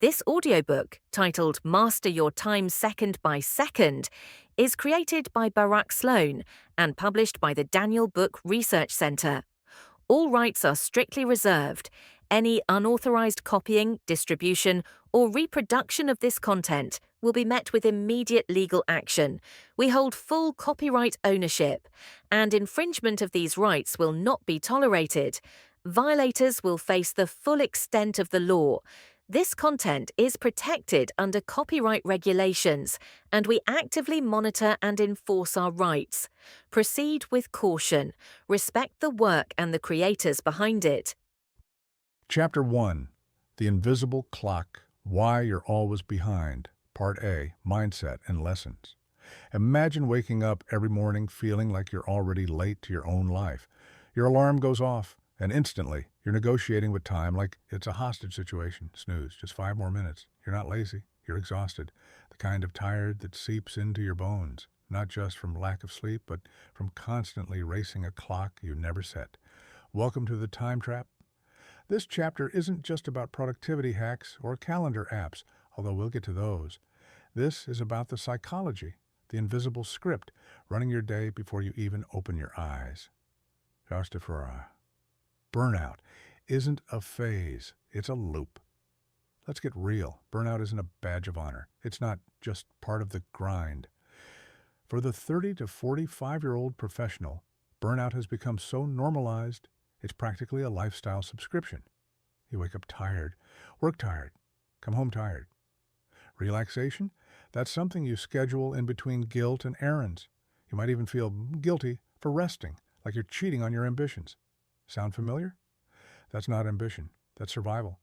This audiobook, titled Master Your Time Second by Second, is created by Barak Sloan and published by the Daniel Book Research Center. All rights are strictly reserved. Any unauthorized copying, distribution, or reproduction of this content will be met with immediate legal action. We hold full copyright ownership, and infringement of these rights will not be tolerated. Violators will face the full extent of the law. This content is protected under copyright regulations, and we actively monitor and enforce our rights. Proceed with caution. Respect the work and the creators behind it. Chapter 1, The Invisible Clock, Why You're Always Behind, Part A, Mindset and Lessons. Imagine waking up every morning feeling like you're already late to your own life. Your alarm goes off, and instantly you're negotiating with time like it's a hostage situation. Snooze, just 5 more minutes. You're not lazy, you're exhausted. The kind of tired that seeps into your bones, not just from lack of sleep, but from constantly racing a clock you never set. Welcome to the time trap. This chapter isn't just about productivity hacks or calendar apps, although we'll get to those. This is about the psychology, the invisible script, running your day before you even open your eyes. Burnout isn't a phase, it's a loop. Let's get real. Burnout isn't a badge of honor. It's not just part of the grind. For the 30 to 45-year-old professional, burnout has become so normalized, it's practically a lifestyle subscription. You wake up tired, work tired, come home tired. Relaxation? That's something you schedule in between guilt and errands. You might even feel guilty for resting, like you're cheating on your ambitions. Sound familiar? That's not ambition. That's survival.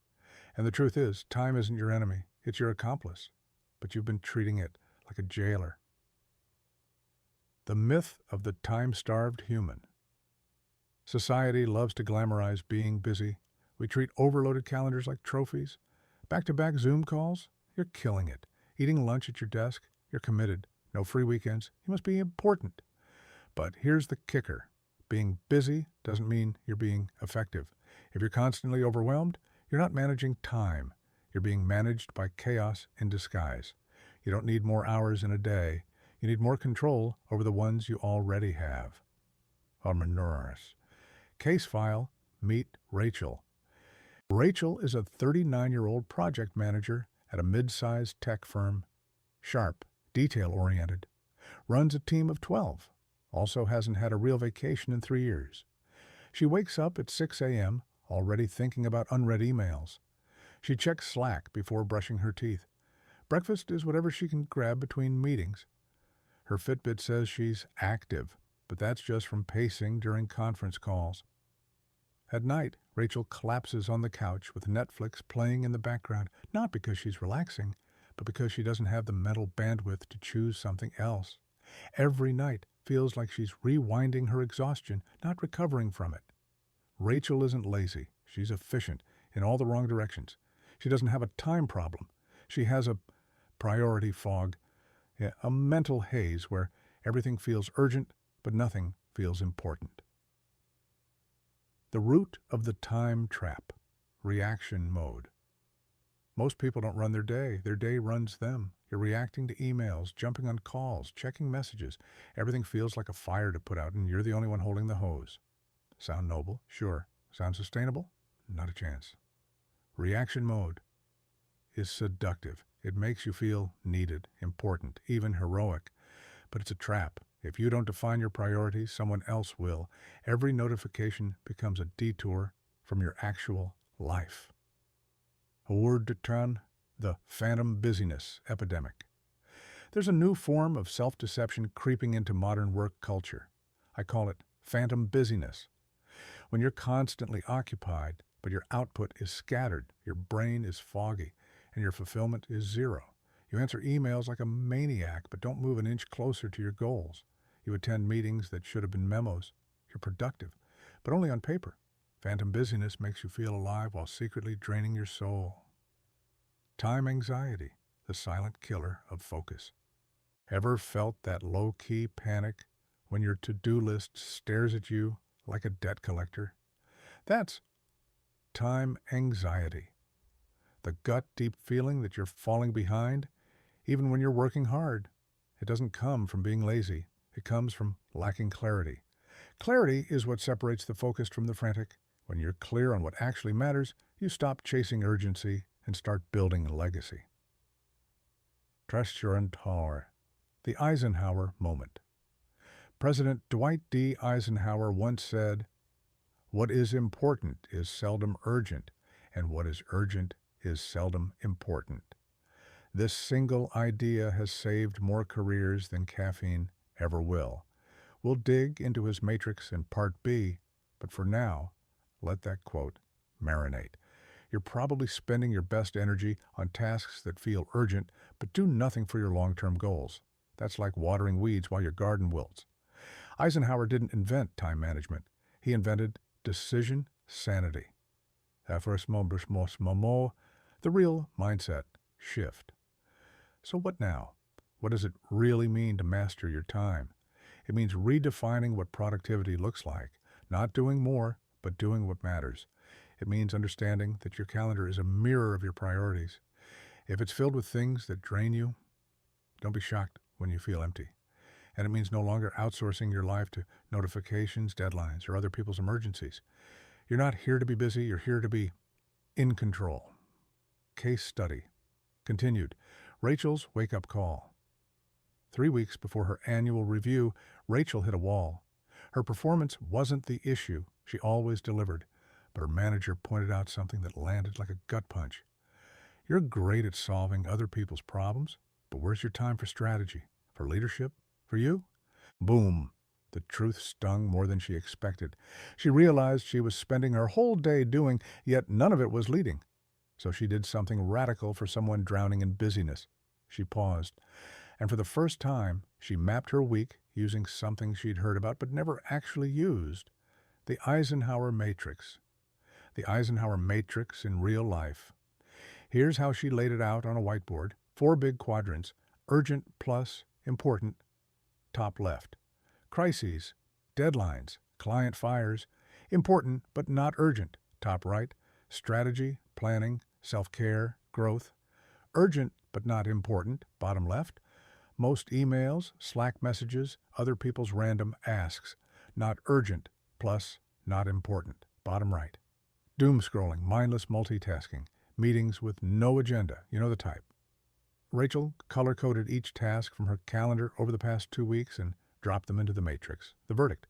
And the truth is, time isn't your enemy. It's your accomplice. But you've been treating it like a jailer. The myth of the time-starved human. Society loves to glamorize being busy. We treat overloaded calendars like trophies. Back-to-back Zoom calls? You're killing it. Eating lunch at your desk? You're committed. No free weekends. You must be important. But here's the kicker. Being busy doesn't mean you're being effective. If you're constantly overwhelmed, you're not managing time. You're being managed by chaos in disguise. You don't need more hours in a day. You need more control over the ones you already have. Meurisse. Case file, meet Rachel. Rachel is a 39-year-old project manager at a mid-sized tech firm, sharp, detail-oriented, runs a team of 12, also hasn't had a real vacation in 3 years. She wakes up at 6 a.m., already thinking about unread emails. She checks Slack before brushing her teeth. Breakfast is whatever she can grab between meetings. Her Fitbit says she's active, but that's just from pacing during conference calls. At night, Rachel collapses on the couch with Netflix playing in the background, not because she's relaxing, but because she doesn't have the mental bandwidth to choose something else. Every night feels like she's rewinding her exhaustion, not recovering from it. Rachel isn't lazy. She's efficient in all the wrong directions. She doesn't have a time problem. She has a priority fog, a mental haze where everything feels urgent, but nothing feels important. The root of the time trap, reaction mode. Most people don't run their day runs them. You're reacting to emails, jumping on calls, checking messages. Everything feels like a fire to put out, and you're the only one holding the hose. Sound noble? Sure. Sound sustainable? Not a chance. Reaction mode is seductive. It makes you feel needed, important, even heroic. But it's a trap. If you don't define your priorities, someone else will. Every notification becomes a detour from your actual life. A word to turn, the phantom busyness epidemic. There's a new form of self-deception creeping into modern work culture. I call it phantom busyness. When you're constantly occupied, but your output is scattered, your brain is foggy, and your fulfillment is zero. You answer emails like a maniac, but don't move an inch closer to your goals. You attend meetings that should have been memos. You're productive, but only on paper. Phantom busyness makes you feel alive while secretly draining your soul. Time anxiety, the silent killer of focus. Ever felt that low-key panic when your to-do list stares at you like a debt collector? That's time anxiety. the gut deep feeling that you're falling behind, even when you're working hard. It doesn't come from being lazy. It comes from lacking clarity. Clarity is what separates the focused from the frantic. When you're clear on what actually matters, you stop chasing urgency and start building a legacy. Trust your Tower. The Eisenhower Moment. President Dwight D. Eisenhower once said, "What is important is seldom urgent, and what is urgent is seldom important." This single idea has saved more careers than caffeine ever will. We'll dig into his matrix in Part B, but for now, let that quote marinate. You're probably spending your best energy on tasks that feel urgent, but do nothing for your long-term goals. That's like watering weeds while your garden wilts. Eisenhower didn't invent time management. He invented decision sanity. The real mindset shift. So what now? What does it really mean to master your time? It means redefining what productivity looks like, not doing more, but doing what matters. It means understanding that your calendar is a mirror of your priorities. If it's filled with things that drain you, don't be shocked when you feel empty. And it means no longer outsourcing your life to notifications, deadlines, or other people's emergencies. You're not here to be busy, you're here to be in control. Case study. Continued. Rachel's wake-up call. 3 weeks before her annual review, Rachel hit a wall. Her performance wasn't the issue. She always delivered. But her manager pointed out something that landed like a gut punch. You're great at solving other people's problems, but where's your time for strategy, for leadership, for you? Boom! The truth stung more than she expected. She realized she was spending her whole day doing, yet none of it was leading. So she did something radical for someone drowning in busyness. She paused, and for the first time, she mapped her week using something she'd heard about but never actually used. The Eisenhower Matrix. The Eisenhower Matrix in real life. Here's how she laid it out on a whiteboard. 4 big quadrants. Urgent plus important, top left. Crises, deadlines, client fires. Important but not urgent, top right. Strategy, planning, self-care, growth. Urgent but not important, bottom left. Most emails, Slack messages, other people's random asks. Not urgent plus not important, bottom right. Doom scrolling, mindless multitasking, meetings with no agenda, you know the type. Rachel color-coded each task from her calendar over the past 2 weeks and dropped them into the matrix. The verdict: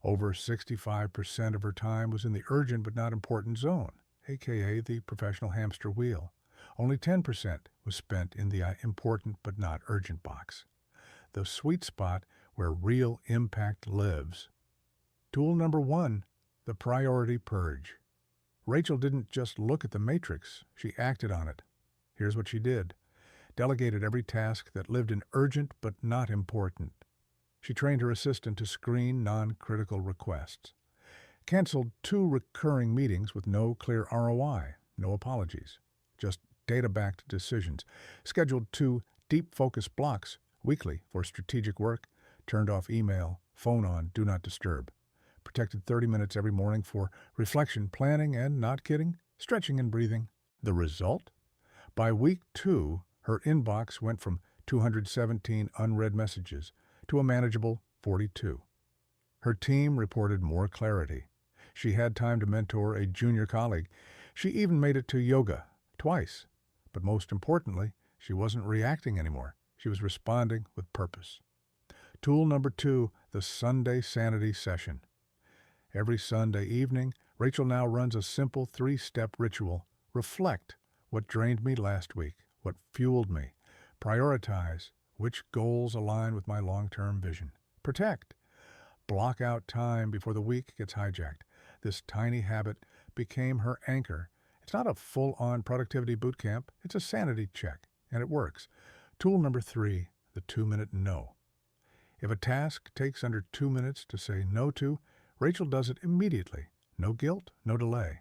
over 65% of her time was in the urgent but not important zone, aka the professional hamster wheel. Only 10% was spent in the important but not urgent box, the sweet spot where real impact lives. Tool number 1, the priority purge. Rachel didn't just look at the matrix, she acted on it. Here's what she did. Delegated every task that lived in urgent but not important. She trained her assistant to screen non-critical requests. Canceled 2 recurring meetings with no clear ROI, no apologies, just data-backed decisions. Scheduled 2 deep focus blocks weekly for strategic work. Turned off email, phone on, do not disturb. Protected 30 minutes every morning for reflection, planning, and, not kidding, stretching and breathing. The result? By week 2, her inbox went from 217 unread messages to a manageable 42. Her team reported more clarity. She had time to mentor a junior colleague. She even made it to yoga, twice. But most importantly, she wasn't reacting anymore. She was responding with purpose. Tool number 2, the Sunday Sanity Session. Every Sunday evening, Rachel now runs a simple 3-step ritual. Reflect: what drained me last week, what fueled me. Prioritize: which goals align with my long-term vision. Protect: block out time before the week gets hijacked. This tiny habit became her anchor. It's not a full-on productivity boot camp, it's a sanity check, and it works. Tool number 3, the 2-minute no. If a task takes under 2 minutes to say no to, Rachel does it immediately. No guilt, no delay.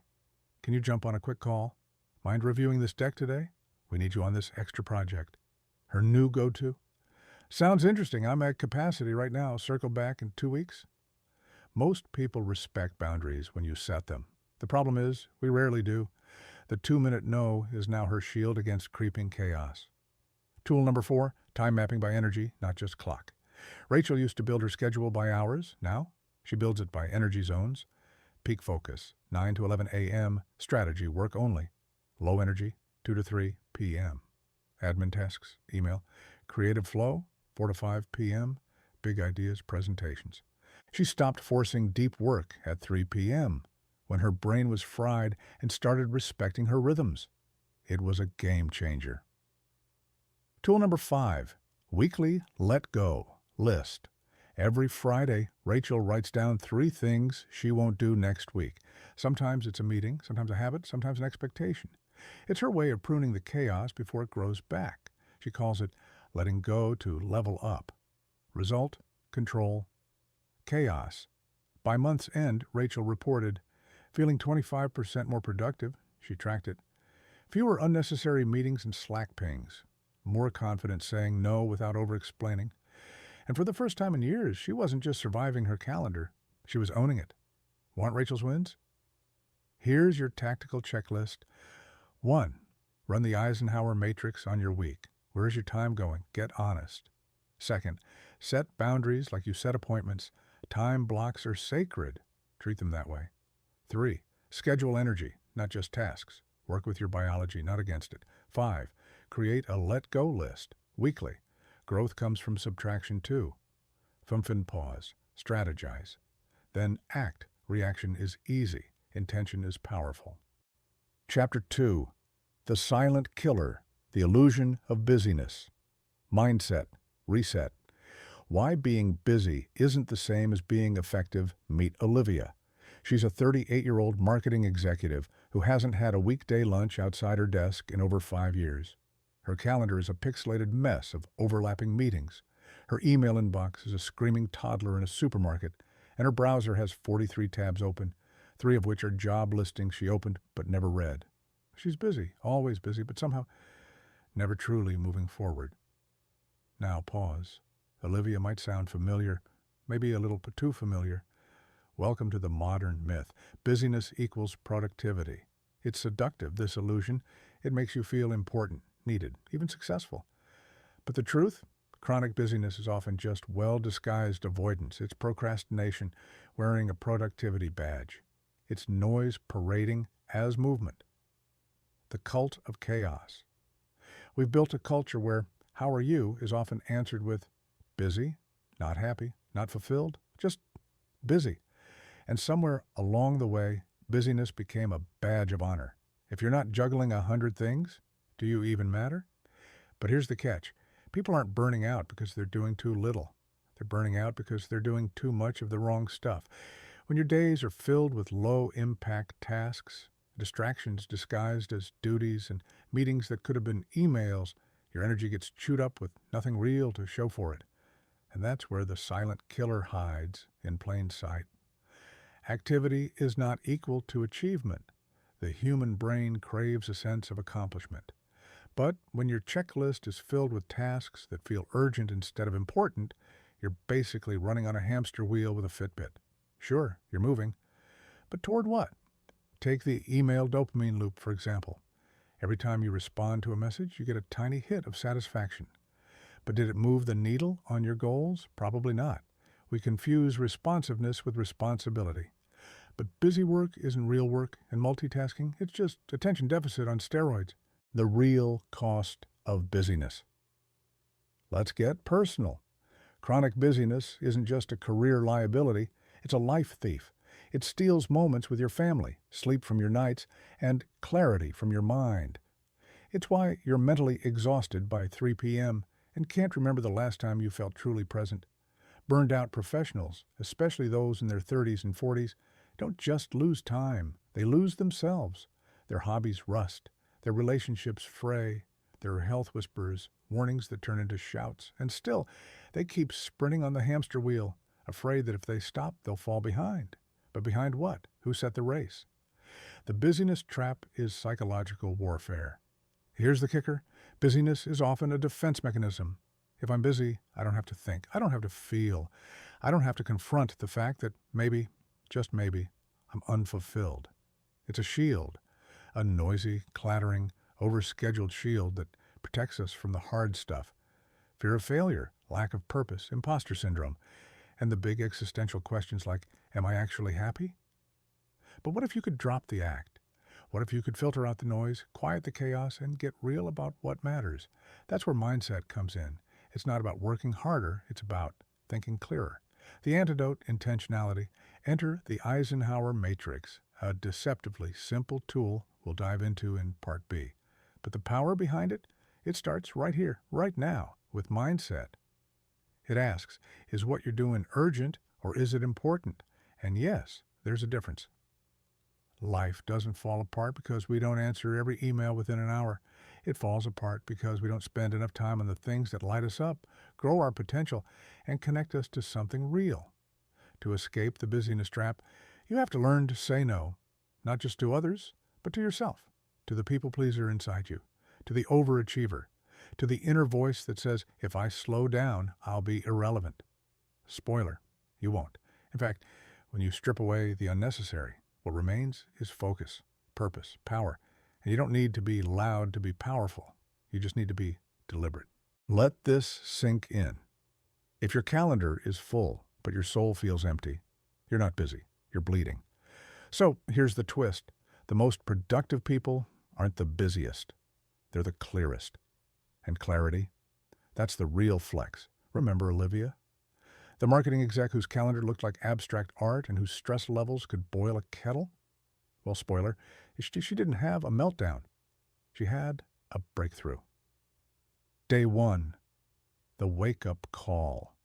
Can you jump on a quick call? Mind reviewing this deck today? We need you on this extra project. Her new go-to? Sounds interesting. I'm at capacity right now. Circle back in 2 weeks. Most people respect boundaries when you set them. The problem is, we rarely do. The 2-minute no is now her shield against creeping chaos. Tool number 4, time mapping by energy, not just clock. Rachel used to build her schedule by hours. Now she builds it by energy zones. Peak focus, 9 to 11 a.m., strategy, work only. Low energy, 2 to 3 p.m. Admin tasks, email. Creative flow, 4 to 5 p.m., big ideas, presentations. She stopped forcing deep work at 3 p.m. when her brain was fried and started respecting her rhythms. It was a game changer. Tool number 5, weekly let go list. Every Friday, Rachel writes down 3 things she won't do next week. Sometimes it's a meeting, sometimes a habit, sometimes an expectation. It's her way of pruning the chaos before it grows back. She calls it letting go to level up. Result, control, chaos. By month's end, Rachel reported, feeling 25% more productive. She tracked it. Fewer unnecessary meetings and Slack pings. More confident saying no without over-explaining. And for the first time in years, she wasn't just surviving her calendar. She was owning it. Want Rachel's wins? Here's your tactical checklist. 1. Run the Eisenhower matrix on your week. Where's your time going? Get honest. 2nd, set boundaries like you set appointments. Time blocks are sacred. Treat them that way. 3. Schedule energy, not just tasks. Work with your biology, not against it. 5. Create a let-go list, weekly. Growth comes from subtraction too. Fumfin pause. Strategize. Then act. Reaction is easy. Intention is powerful. Chapter 2. The Silent Killer. The Illusion of Busyness. Mindset. Reset. Why being busy isn't the same as being effective. Meet Olivia. She's a 38-year-old marketing executive who hasn't had a weekday lunch outside her desk in over 5 years. Her calendar is a pixelated mess of overlapping meetings. Her email inbox is a screaming toddler in a supermarket, and her browser has 43 tabs open, 3 of which are job listings she opened but never read. She's busy, always busy, but somehow never truly moving forward. Now pause. Olivia might sound familiar, maybe a little too familiar. Welcome to the modern myth. Busyness equals productivity. It's seductive, this illusion. It makes you feel important, needed, even successful. But the truth? Chronic busyness is often just well-disguised avoidance. It's procrastination wearing a productivity badge. It's noise parading as movement. The cult of chaos. We've built a culture where "how are you" is often answered with busy, not happy, not fulfilled, just busy. And somewhere along the way, busyness became a badge of honor. If you're not juggling 100 things, do you even matter? But here's the catch. People aren't burning out because they're doing too little. They're burning out because they're doing too much of the wrong stuff. When your days are filled with low-impact tasks, distractions disguised as duties, and meetings that could have been emails, your energy gets chewed up with nothing real to show for it. And that's where the silent killer hides in plain sight. Activity is not equal to achievement. The human brain craves a sense of accomplishment. But when your checklist is filled with tasks that feel urgent instead of important, you're basically running on a hamster wheel with a Fitbit. Sure, you're moving. But toward what? Take the email dopamine loop, for example. Every time you respond to a message, you get a tiny hit of satisfaction. But did it move the needle on your goals? Probably not. We confuse responsiveness with responsibility. But busy work isn't real work, and multitasking, it's just attention deficit on steroids. The real cost of busyness. Let's get personal. Chronic busyness isn't just a career liability, it's a life thief. It steals moments with your family, sleep from your nights, and clarity from your mind. It's why you're mentally exhausted by 3 p.m. and can't remember the last time you felt truly present. Burned out professionals, especially those in their 30s and 40s, don't just lose time, they lose themselves. Their hobbies rust, their relationships fray, their health whispers, warnings that turn into shouts, and still, they keep sprinting on the hamster wheel, afraid that if they stop, they'll fall behind. But behind what? Who set the race? The busyness trap is psychological warfare. Here's the kicker. Busyness is often a defense mechanism. If I'm busy, I don't have to think. I don't have to feel. I don't have to confront the fact that maybe, just maybe, I'm unfulfilled. It's a shield, a noisy, clattering, overscheduled shield that protects us from the hard stuff. Fear of failure, lack of purpose, imposter syndrome, and the big existential questions like, am I actually happy? But what if you could drop the act? What if you could filter out the noise, quiet the chaos, and get real about what matters? That's where mindset comes in. It's not about working harder, it's about thinking clearer. The antidote, intentionality. Enter the Eisenhower Matrix, a deceptively simple tool we'll dive into in Part B. But the power behind it? It starts right here, right now, with mindset. It asks, is what you're doing urgent or is it important? And yes, there's a difference. Life doesn't fall apart because we don't answer every email within an hour. It falls apart because we don't spend enough time on the things that light us up, grow our potential, and connect us to something real. To escape the busyness trap, you have to learn to say no, not just to others, but to yourself, to the people pleaser inside you, to the overachiever, to the inner voice that says, if I slow down, I'll be irrelevant. Spoiler, you won't. In fact, when you strip away the unnecessary, what remains is focus, purpose, power. And you don't need to be loud to be powerful. You just need to be deliberate. Let this sink in. If your calendar is full, but your soul feels empty, you're not busy. You're bleeding. So here's the twist. The most productive people aren't the busiest. They're the clearest. And clarity, that's the real flex. Remember Olivia? The marketing exec whose calendar looked like abstract art and whose stress levels could boil a kettle? Well, spoiler, she didn't have a meltdown. She had a breakthrough. Day 1, the wake-up call.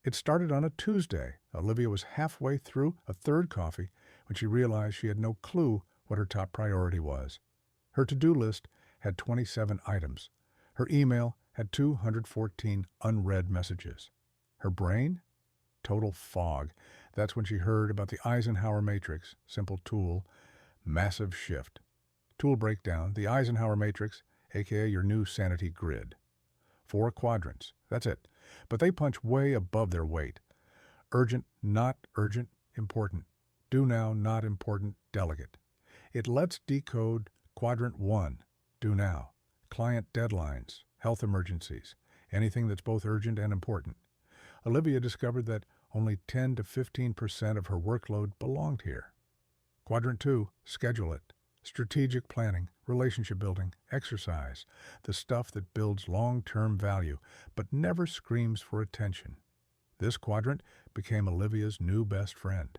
It started on a Tuesday. Olivia was halfway through a third coffee when she realized she had no clue what her top priority was. Her to-do list had 27 items. Her email had 214 unread messages. Her brain? Total fog. That's when she heard about the Eisenhower Matrix, simple tool, massive shift. Tool breakdown, the Eisenhower Matrix, aka your new sanity grid. 4 quadrants, that's it. But they punch way above their weight. Urgent, not urgent, important. Do now, not important, delegate. It lets decode quadrant 1, do now. Client deadlines, health emergencies, anything that's both urgent and important. Olivia discovered that only 10 to 15% of her workload belonged here. Quadrant 2, schedule it. Strategic planning, relationship building, exercise, the stuff that builds long-term value, but never screams for attention. This quadrant became Olivia's new best friend.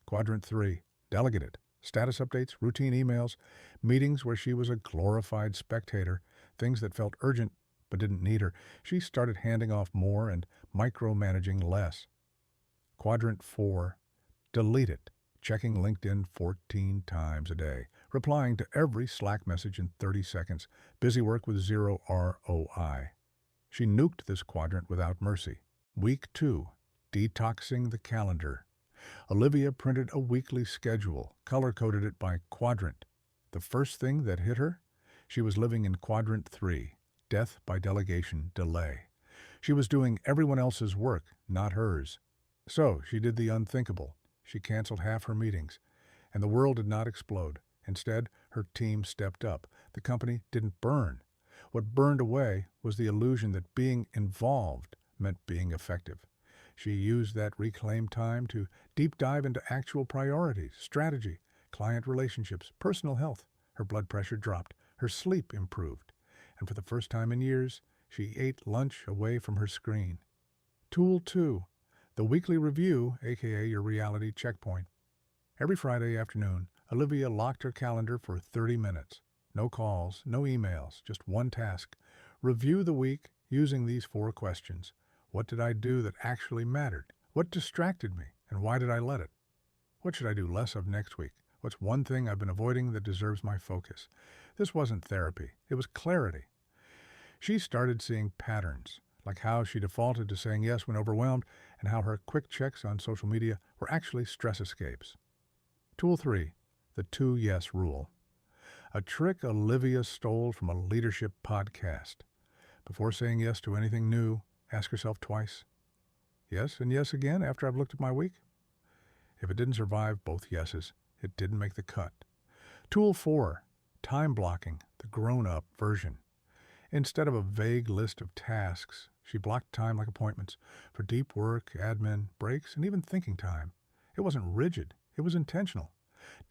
Quadrant 3, delegate it. Status updates, routine emails, meetings where she was a glorified spectator, things that felt urgent but didn't need her. She started handing off more and micromanaging less. Quadrant 4, delete it. Checking LinkedIn 14 times a day, replying to every Slack message in 30 seconds, busy work with zero ROI. She nuked this quadrant without mercy. Week 2, detoxing the calendar. Olivia printed a weekly schedule, color-coded it by quadrant. The first thing that hit her? She was living in Quadrant 3, death by delegation, delay. She was doing everyone else's work, not hers. So she did the unthinkable. She canceled half her meetings, and the world did not explode. Instead, her team stepped up. The company didn't burn. What burned away was the illusion that being involved meant being effective. She used that reclaimed time to deep dive into actual priorities, strategy, client relationships, personal health. Her blood pressure dropped. Her sleep improved. And for the first time in years, she ate lunch away from her screen. Tool 2. The weekly review, aka your reality checkpoint. Every Friday afternoon, Olivia locked her calendar for 30 minutes. No calls, no emails, just one task. Review the week using these 4 questions. What did I do that actually mattered? What distracted me, and why did I let it? What should I do less of next week? What's one thing I've been avoiding that deserves my focus? This wasn't therapy. It was clarity. She started seeing patterns, like how she defaulted to saying yes when overwhelmed, and how her quick checks on social media were actually stress escapes. Tool 3, the 2 yes rule. A trick Olivia stole from a leadership podcast. Before saying yes to anything new, ask yourself twice. Yes and yes again after I've looked at my week? If it didn't survive both yeses, it didn't make the cut. Tool 4, time blocking, the grown-up version. Instead of a vague list of tasks, she blocked time like appointments for deep work, admin, breaks, and even thinking time. It wasn't rigid. It was intentional.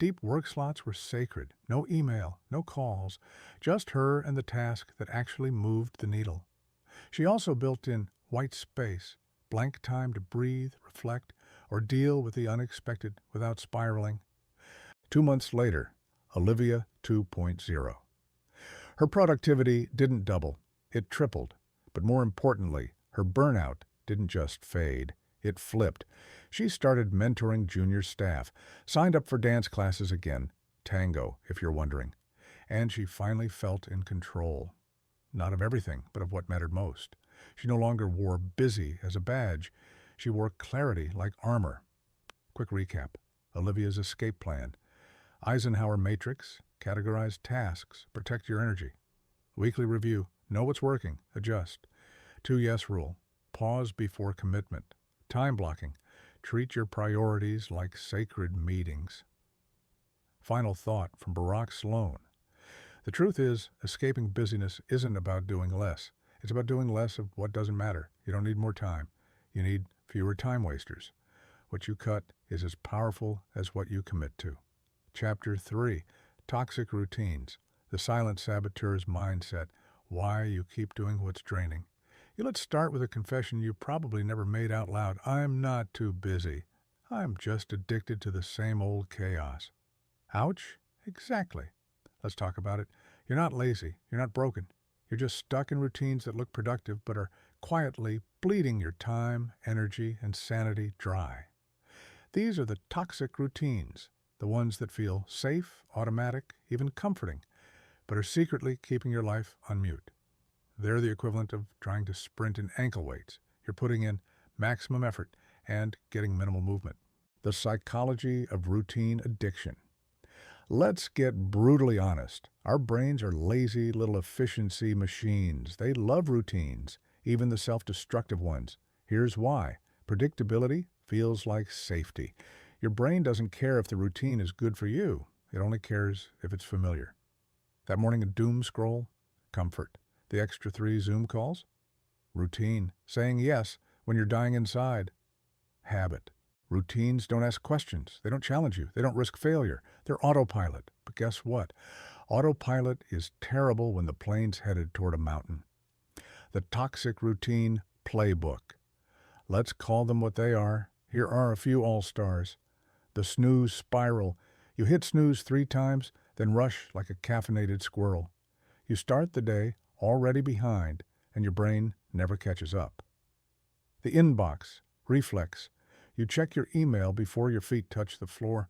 Deep work slots were sacred. No email, no calls, just her and the task that actually moved the needle. She also built in white space, blank time to breathe, reflect, or deal with the unexpected without spiraling. 2 months later, Olivia 2.0. Her productivity didn't double, it tripled. But more importantly, her burnout didn't just fade, it flipped. She started mentoring junior staff, signed up for dance classes again, tango, if you're wondering. And she finally felt in control. Not of everything, but of what mattered most. She no longer wore busy as a badge. She wore clarity like armor. Quick recap. Olivia's escape plan. Eisenhower matrix. Categorize tasks. Protect your energy. Weekly review. Know what's working. Adjust. 2-yes rule. Pause before commitment. Time blocking. Treat your priorities like sacred meetings. Final thought from Barak Sloan. The truth is, escaping busyness isn't about doing less. It's about doing less of what doesn't matter. You don't need more time. You need fewer time wasters. What you cut is as powerful as what you commit to. Chapter 3. Toxic Routines. The Silent Saboteur's Mindset. Why you keep doing what's draining. Let's start with a confession you probably never made out loud. I'm not too busy. I'm just addicted to the same old chaos. Ouch? Exactly. Let's talk about it. You're not lazy. You're not broken. You're just stuck in routines that look productive but are quietly bleeding your time, energy, and sanity dry. These are the toxic routines, the ones that feel safe, automatic, even comforting, but are secretly keeping your life on mute. They're the equivalent of trying to sprint in ankle weights. You're putting in maximum effort and getting minimal movement. The psychology of routine addiction. Let's get brutally honest. Our brains are lazy little efficiency machines. They love routines, even the self-destructive ones. Here's why. Predictability feels like safety. Your brain doesn't care if the routine is good for you. It only cares if it's familiar. That morning a doom scroll? Comfort. The extra 3 Zoom calls? Routine. Saying yes when you're dying inside? Habit. Routines don't ask questions. They don't challenge you. They don't risk failure. They're autopilot. But guess what? Autopilot is terrible when the plane's headed toward a mountain. The toxic routine playbook. Let's call them what they are. Here are a few all-stars. The snooze spiral. You hit snooze 3 times, then rush like a caffeinated squirrel. You start the day already behind, and your brain never catches up. The inbox, reflex. You check your email before your feet touch the floor.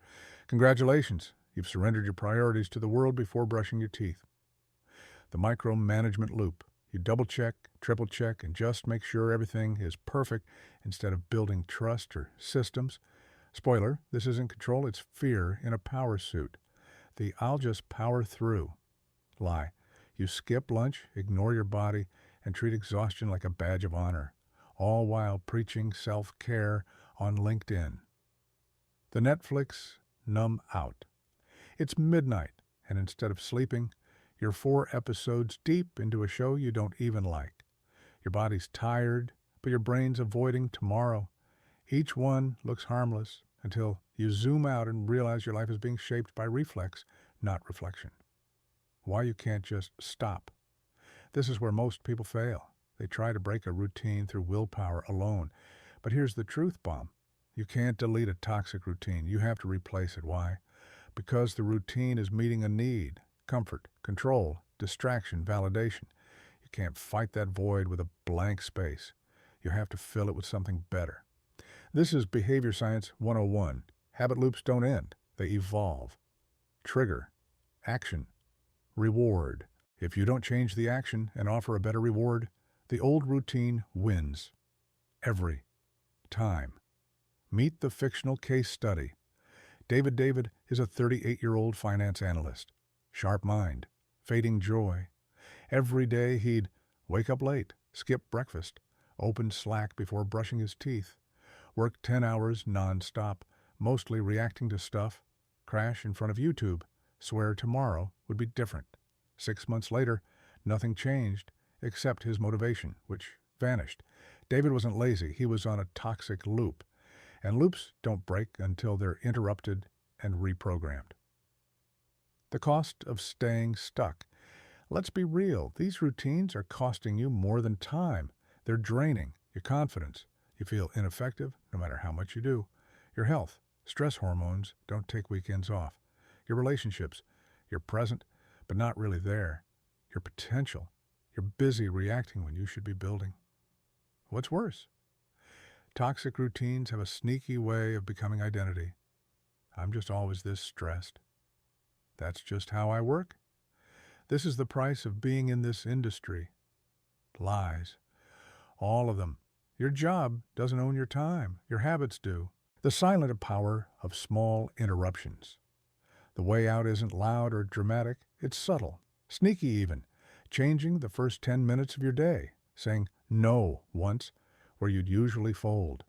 Congratulations, you've surrendered your priorities to the world before brushing your teeth. The micromanagement loop. You double-check, triple-check, and just make sure everything is perfect instead of building trust or systems. Spoiler, this isn't control, it's fear in a power suit. The I'll just power through lie. You skip lunch, ignore your body, and treat exhaustion like a badge of honor, all while preaching self-care on LinkedIn. The Netflix numb out. It's midnight, and instead of sleeping, you're 4 episodes deep into a show you don't even like. Your body's tired, but your brain's avoiding tomorrow. Each one looks harmless until you zoom out and realize your life is being shaped by reflex, not reflection. Why you can't just stop. This is where most people fail. They try to break a routine through willpower alone. But here's the truth bomb. You can't delete a toxic routine. You have to replace it. Why? Because the routine is meeting a need. Comfort, control, distraction, validation. You can't fight that void with a blank space. You have to fill it with something better. This is Behavior Science 101. Habit loops don't end. They evolve. Trigger. Action. Reward. If you don't change the action and offer a better reward, the old routine wins. Every time. Meet the fictional case study. David is a 38-year-old finance analyst. Sharp mind. Fading joy. Every day he'd wake up late, skip breakfast, open Slack before brushing his teeth, work 10 hours nonstop, mostly reacting to stuff, crash in front of YouTube, swear tomorrow would be different. 6 months later, nothing changed except his motivation, which vanished. David wasn't lazy. He was on a toxic loop. And loops don't break until they're interrupted and reprogrammed. The cost of staying stuck. Let's be real. These routines are costing you more than time. They're draining your confidence. You feel ineffective no matter how much you do. Your health, stress hormones don't take weekends off. Your relationships, you're present but not really there. Your potential, you're busy reacting when you should be building. What's worse? Toxic routines have a sneaky way of becoming identity. I'm just always this stressed. That's just how I work. This is the price of being in this industry. Lies. All of them. Your job doesn't own your time. Your habits do. The silent power of small interruptions. The way out isn't loud or dramatic. It's subtle, sneaky even. Changing the first 10 minutes of your day. Saying no once where you'd usually fold.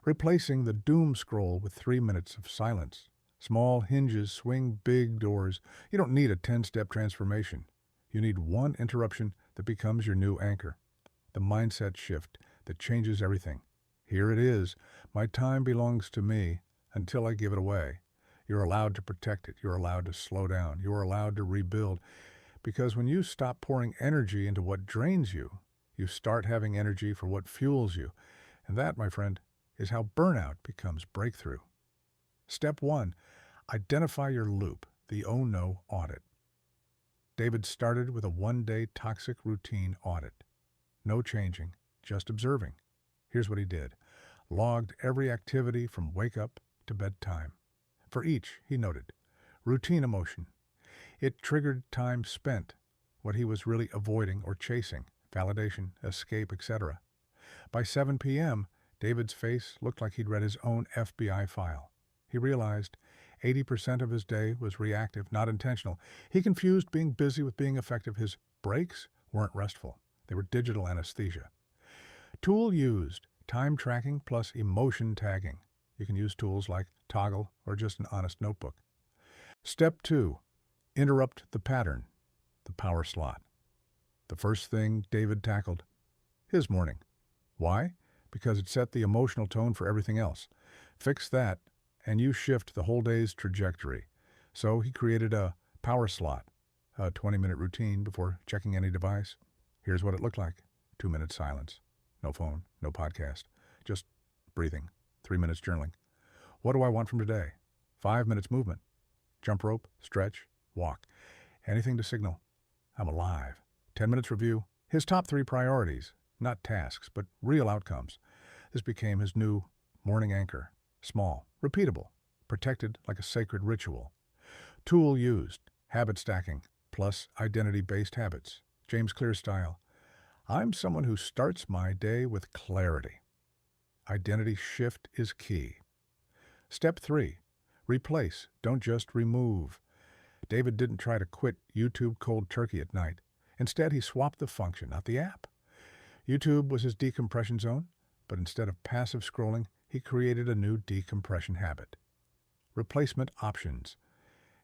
Replacing the doom scroll with 3 minutes of silence. Small hinges swing big doors. You don't need a 10-step transformation. You need one interruption that becomes your new anchor. The mindset shift that changes everything. Here it is. My time belongs to me until I give it away. You're allowed to protect it. You're allowed to slow down. You're allowed to rebuild. Because when you stop pouring energy into what drains you, you start having energy for what fuels you. And that, my friend, is how burnout becomes breakthrough. Step 1, identify your loop, the oh no audit. David started with a 1-day toxic routine audit. No changing, just observing. Here's what he did. Logged every activity from wake up to bedtime. For each, he noted, routine emotion. It triggered time spent, what he was really avoiding or chasing, validation, escape, etc. By 7 p.m., David's face looked like he'd read his own FBI file. He realized 80% of his day was reactive, not intentional. He confused being busy with being effective. His breaks weren't restful. They were digital anesthesia. Tool used, time tracking plus emotion tagging. You can use tools like Toggle or just an honest notebook. Step 2, interrupt the pattern, the power slot. The first thing David tackled, his morning. Why? Because it set the emotional tone for everything else. Fix that, and you shift the whole day's trajectory. So he created a power slot, a 20-minute routine before checking any device. Here's what it looked like. 2 minutes silence. No phone, no podcast. Just breathing. 3 minutes journaling. What do I want from today? 5 minutes movement. Jump rope, stretch, walk. Anything to signal I'm alive. 10 minutes review. His top 3 priorities. Not tasks, but real outcomes. This became his new morning anchor. Small, repeatable, protected like a sacred ritual. Tool used, habit stacking, plus identity-based habits. James Clear style. I'm someone who starts my day with clarity. Identity shift is key. Step 3, replace, don't just remove. David didn't try to quit YouTube cold turkey at night. Instead, he swapped the function, not the app. YouTube was his decompression zone, but instead of passive scrolling, he created a new decompression habit. Replacement options.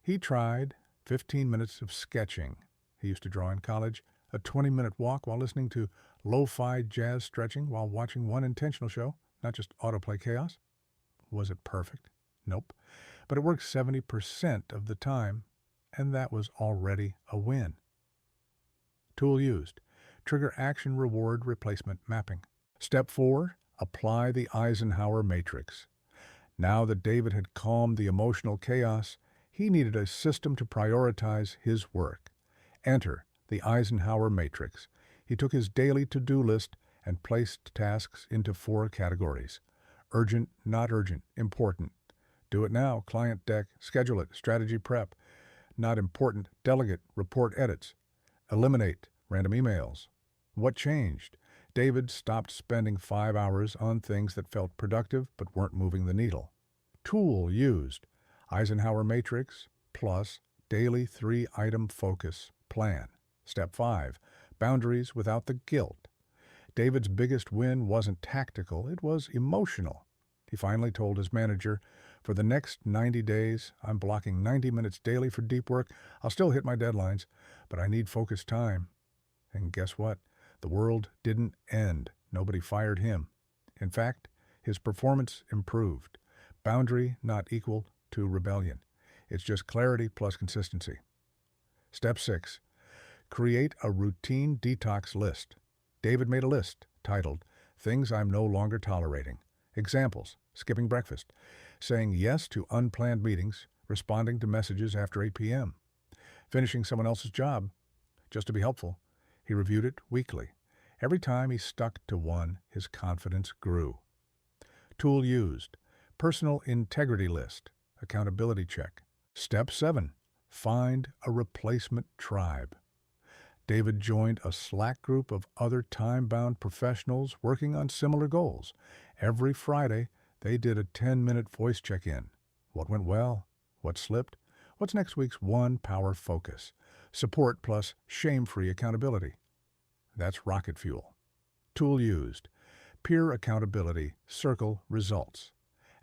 He tried 15 minutes of sketching. He used to draw in college, a 20-minute walk while listening to lo-fi jazz stretching while watching one intentional show, not just autoplay chaos. Was it perfect? Nope. But it worked 70% of the time, and that was already a win. Tool used. Trigger action reward replacement mapping. Step 4, apply the Eisenhower matrix. Now that David had calmed the emotional chaos, he needed a system to prioritize his work. Enter the Eisenhower matrix. He took his daily to-do list and placed tasks into 4 categories. Urgent, not urgent, important. Do it now, client deck, schedule it, strategy prep. Not important, delegate, report edits. Eliminate, random emails. What changed? David stopped spending 5 hours on things that felt productive but weren't moving the needle. Tool used. Eisenhower matrix plus daily 3-item focus plan. Step 5, boundaries without the guilt. David's biggest win wasn't tactical, it was emotional. He finally told his manager, "For the next 90 days, I'm blocking 90 minutes daily for deep work. I'll still hit my deadlines, but I need focused time." And guess what? The world didn't end. Nobody fired him. In fact, his performance improved. Boundary not equal to rebellion. It's just clarity plus consistency. Step 6. Create a routine detox list. David made a list titled, "Things I'm No Longer Tolerating." Examples: skipping breakfast, saying yes to unplanned meetings, responding to messages after 8 p.m., finishing someone else's job just to be helpful. He reviewed it weekly. Every time he stuck to one, his confidence grew. Tool used: personal integrity list, accountability check. Step 7. Find a replacement tribe. David joined a Slack group of other time-bound professionals working on similar goals. Every Friday, they did a 10-minute voice check-in. What went well? What slipped? What's next week's one power focus? Support plus shame-free accountability. That's rocket fuel. Tool used: peer accountability, circle results.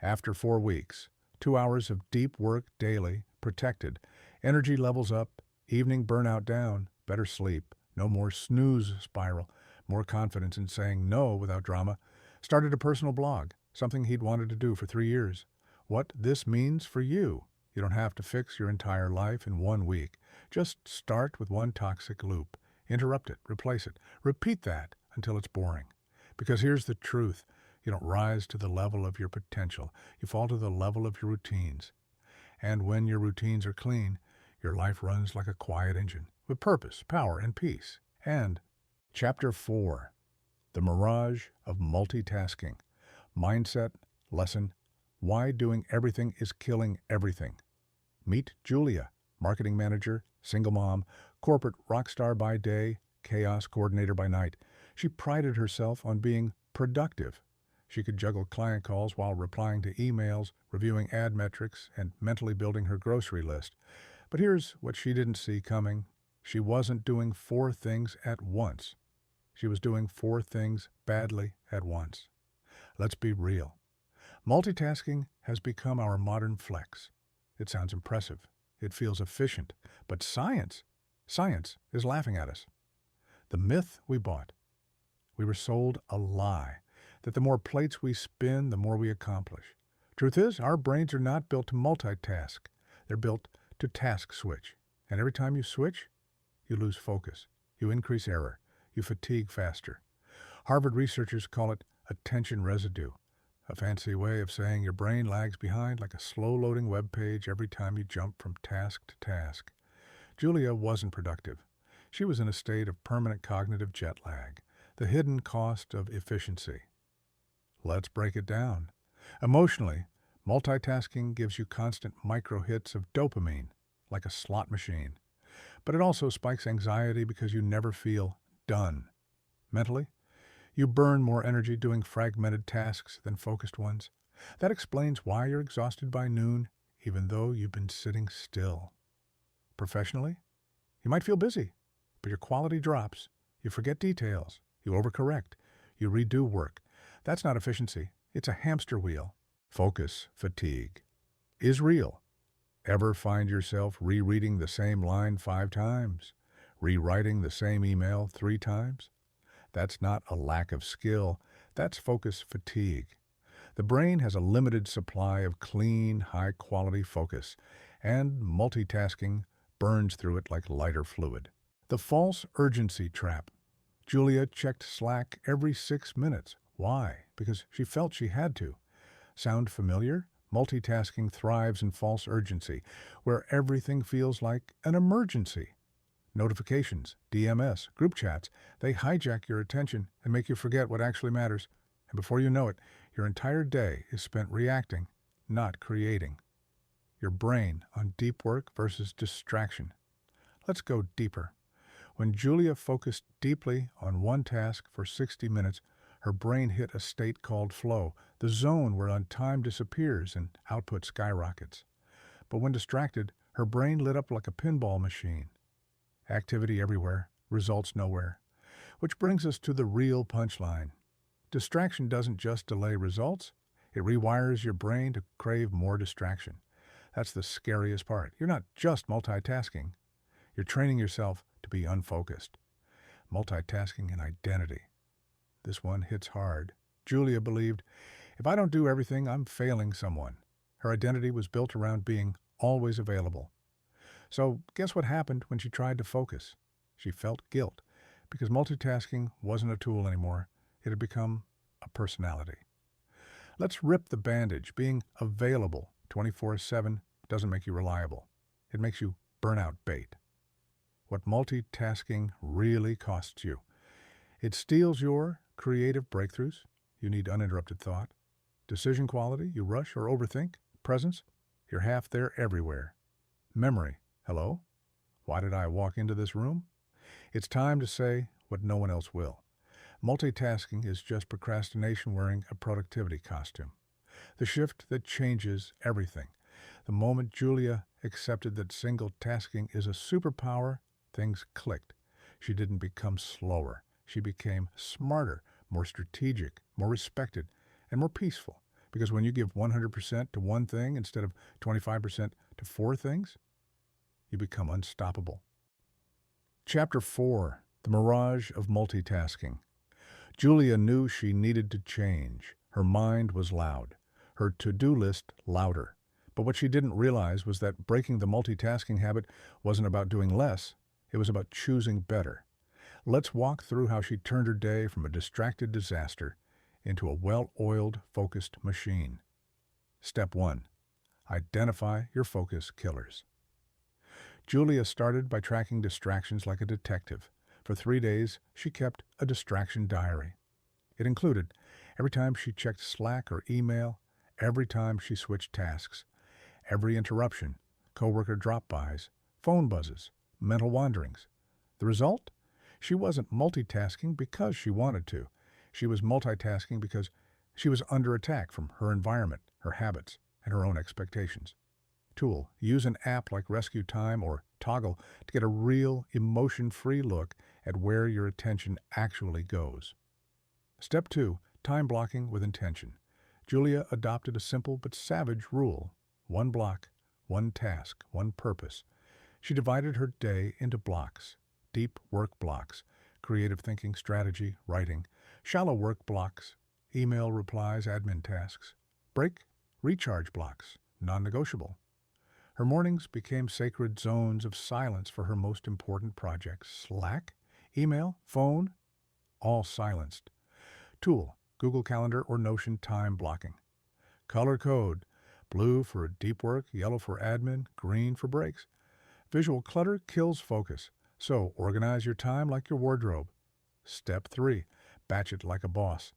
After 4 weeks, 2 hours of deep work daily, protected, energy levels up, evening burnout down, better sleep, no more snooze spiral, more confidence in saying no without drama. Started a personal blog, something he'd wanted to do for 3 years. What this means for you. You don't have to fix your entire life in 1 week. Just start with one toxic loop. Interrupt it, replace it. Repeat that until it's boring. Because here's the truth. You don't rise to the level of your potential. You fall to the level of your routines. And when your routines are clean, your life runs like a quiet engine, with purpose, power, and peace. And Chapter 4. The Mirage of Multitasking. Mindset, lesson, why doing everything is killing everything. Meet Julia, marketing manager, single mom, corporate rock star by day, chaos coordinator by night. She prided herself on being productive. She could juggle client calls while replying to emails, reviewing ad metrics, and mentally building her grocery list. But here's what she didn't see coming. She wasn't doing 4 things at once. She was doing 4 things badly at once. Let's be real. Multitasking has become our modern flex. It sounds impressive. It feels efficient. But science is laughing at us. The myth we bought. We were sold a lie that the more plates we spin, the more we accomplish. Truth is, our brains are not built to multitask. They're built to task switch. And every time you switch, you lose focus. You increase error. You fatigue faster. Harvard researchers call it attention residue, a fancy way of saying your brain lags behind like a slow-loading web page every time you jump from task to task. Julia wasn't productive. She was in a state of permanent cognitive jet lag, the hidden cost of efficiency. Let's break it down. Emotionally, multitasking gives you constant micro-hits of dopamine, like a slot machine. But it also spikes anxiety because you never feel done. Mentally, you burn more energy doing fragmented tasks than focused ones. That explains why you're exhausted by noon, even though you've been sitting still. Professionally, you might feel busy, but your quality drops. You forget details. You overcorrect. You redo work. That's not efficiency. It's a hamster wheel. Focus fatigue is real. Ever find yourself rereading the same line 5 times? Rewriting the same email 3 times? That's not a lack of skill. That's focus fatigue. The brain has a limited supply of clean, high-quality focus, and multitasking burns through it like lighter fluid. The false urgency trap. Julia checked Slack every 6 minutes. Why? Because she felt she had to. Sound familiar? Multitasking thrives in false urgency, where everything feels like an emergency. Notifications, DMS, group chats, they hijack your attention and make you forget what actually matters. And before you know it, your entire day is spent reacting, not creating. Your brain on deep work versus distraction. Let's go deeper. When Julia focused deeply on one task for 60 minutes, her brain hit a state called flow, the zone where time disappears and output skyrockets. But when distracted, her brain lit up like a pinball machine. Activity everywhere, results nowhere. Which brings us to the real punchline. Distraction doesn't just delay results, It rewires your brain to crave more distraction. That's the scariest part. You're not just multitasking. You're training yourself to be unfocused. Multitasking and identity. This one hits hard. Julia believed, if I don't do everything, I'm failing someone. Her identity was built around being always available. So guess what happened when she tried to focus? She felt guilt because multitasking wasn't a tool anymore. It had become a personality. Let's rip the bandage. Being available 24/7 doesn't make you reliable. It makes you burnout bait. What multitasking really costs you. It steals your creative breakthroughs. You need uninterrupted thought. Decision quality, you rush or overthink. Presence, you're half there everywhere. Memory, hello? Why did I walk into this room? It's time to say what no one else will. Multitasking is just procrastination wearing a productivity costume. The shift that changes everything. The moment Julia accepted that single tasking is a superpower, things clicked. She didn't become slower. She became smarter, more strategic, more respected, and more peaceful. Because when you give 100% to one thing instead of 25% to four things, you become unstoppable. Chapter 4, The Mirage of Multitasking. Julia knew she needed to change. Her mind was loud. Her to-do list louder. But what she didn't realize was that breaking the multitasking habit wasn't about doing less. It was about choosing better. Let's walk through how she turned her day from a distracted disaster into a well-oiled, focused machine. Step 1. Identify your focus killers. Julia started by tracking distractions like a detective. For 3 days, she kept a distraction diary. It included every time she checked Slack or email, every time she switched tasks, every interruption, coworker drop-bys, phone buzzes, mental wanderings. The result? She wasn't multitasking because she wanted to. She was multitasking because she was under attack from her environment, her habits, and her own expectations. Tool. Use an app like Rescue Time or Toggle to get a real, emotion-free look at where your attention actually goes. Step 2. Time blocking with intention. Julia adopted a simple but savage rule. One block, one task, one purpose. She divided her day into blocks. Deep work blocks, creative thinking, strategy, writing. Shallow work blocks, email replies, admin tasks. Break, recharge blocks, non-negotiable. Her mornings became sacred zones of silence for her most important projects. Slack, email, phone, all silenced. Tool, Google Calendar or Notion time blocking. Color code, blue for deep work, yellow for admin, green for breaks. Visual clutter kills focus, so organize your time like your wardrobe. Step 3, batch it like a boss.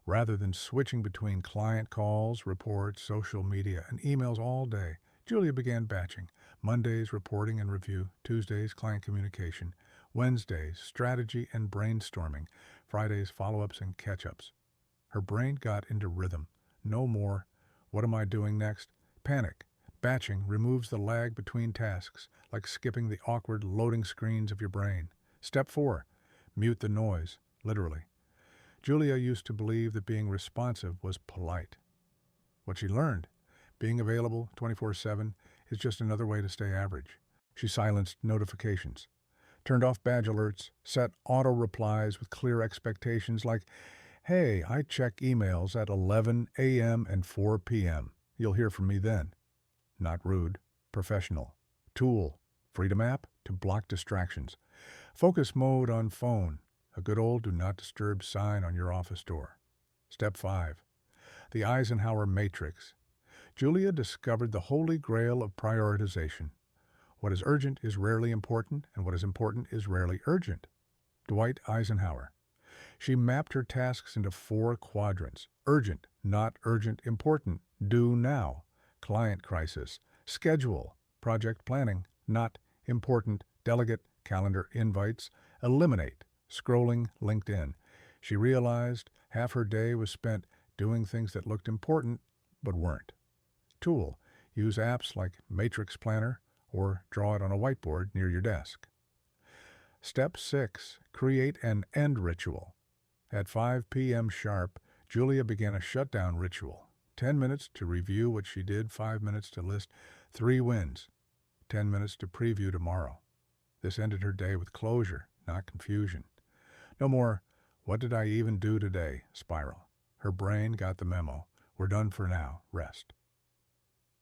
Rather than switching between client calls, reports, social media, and emails all day, Julia began batching. Mondays, reporting and review. Tuesdays, client communication. Wednesdays, strategy and brainstorming. Fridays, follow-ups and catch-ups. Her brain got into rhythm. No more, what am I doing next? Panic. Batching removes the lag between tasks, like skipping the awkward loading screens of your brain. Step 4, mute the noise, literally. Julia used to believe that being responsive was polite. What she learned, being available 24/7 is just another way to stay average. She silenced notifications, turned off badge alerts, set auto replies with clear expectations like, hey, I check emails at 11 a.m. and 4 p.m. You'll hear from me then. Not rude, professional. Tool, Freedom app to block distractions. Focus mode on phone, a good old do not disturb sign on your office door. Step 5, the Eisenhower Matrix. Julia discovered the holy grail of prioritization. What is urgent is rarely important, and what is important is rarely urgent. Dwight Eisenhower. She mapped her tasks into 4 quadrants. Urgent, not urgent, important, do now. Client crisis, schedule, project planning, not important, delegate, calendar invites, eliminate, scrolling LinkedIn. She realized half her day was spent doing things that looked important but weren't. Tool, use apps like Matrix Planner or draw it on a whiteboard near your desk. Step 6, create an end ritual. At 5 p.m. sharp, Julia began a shutdown ritual. 10 minutes to review what she did, 5 minutes to list 3 wins, 10 minutes to preview tomorrow. This ended her day with closure, not confusion. No more, "What did I even do today?" spiral. Her brain got the memo. We're done for now. Rest.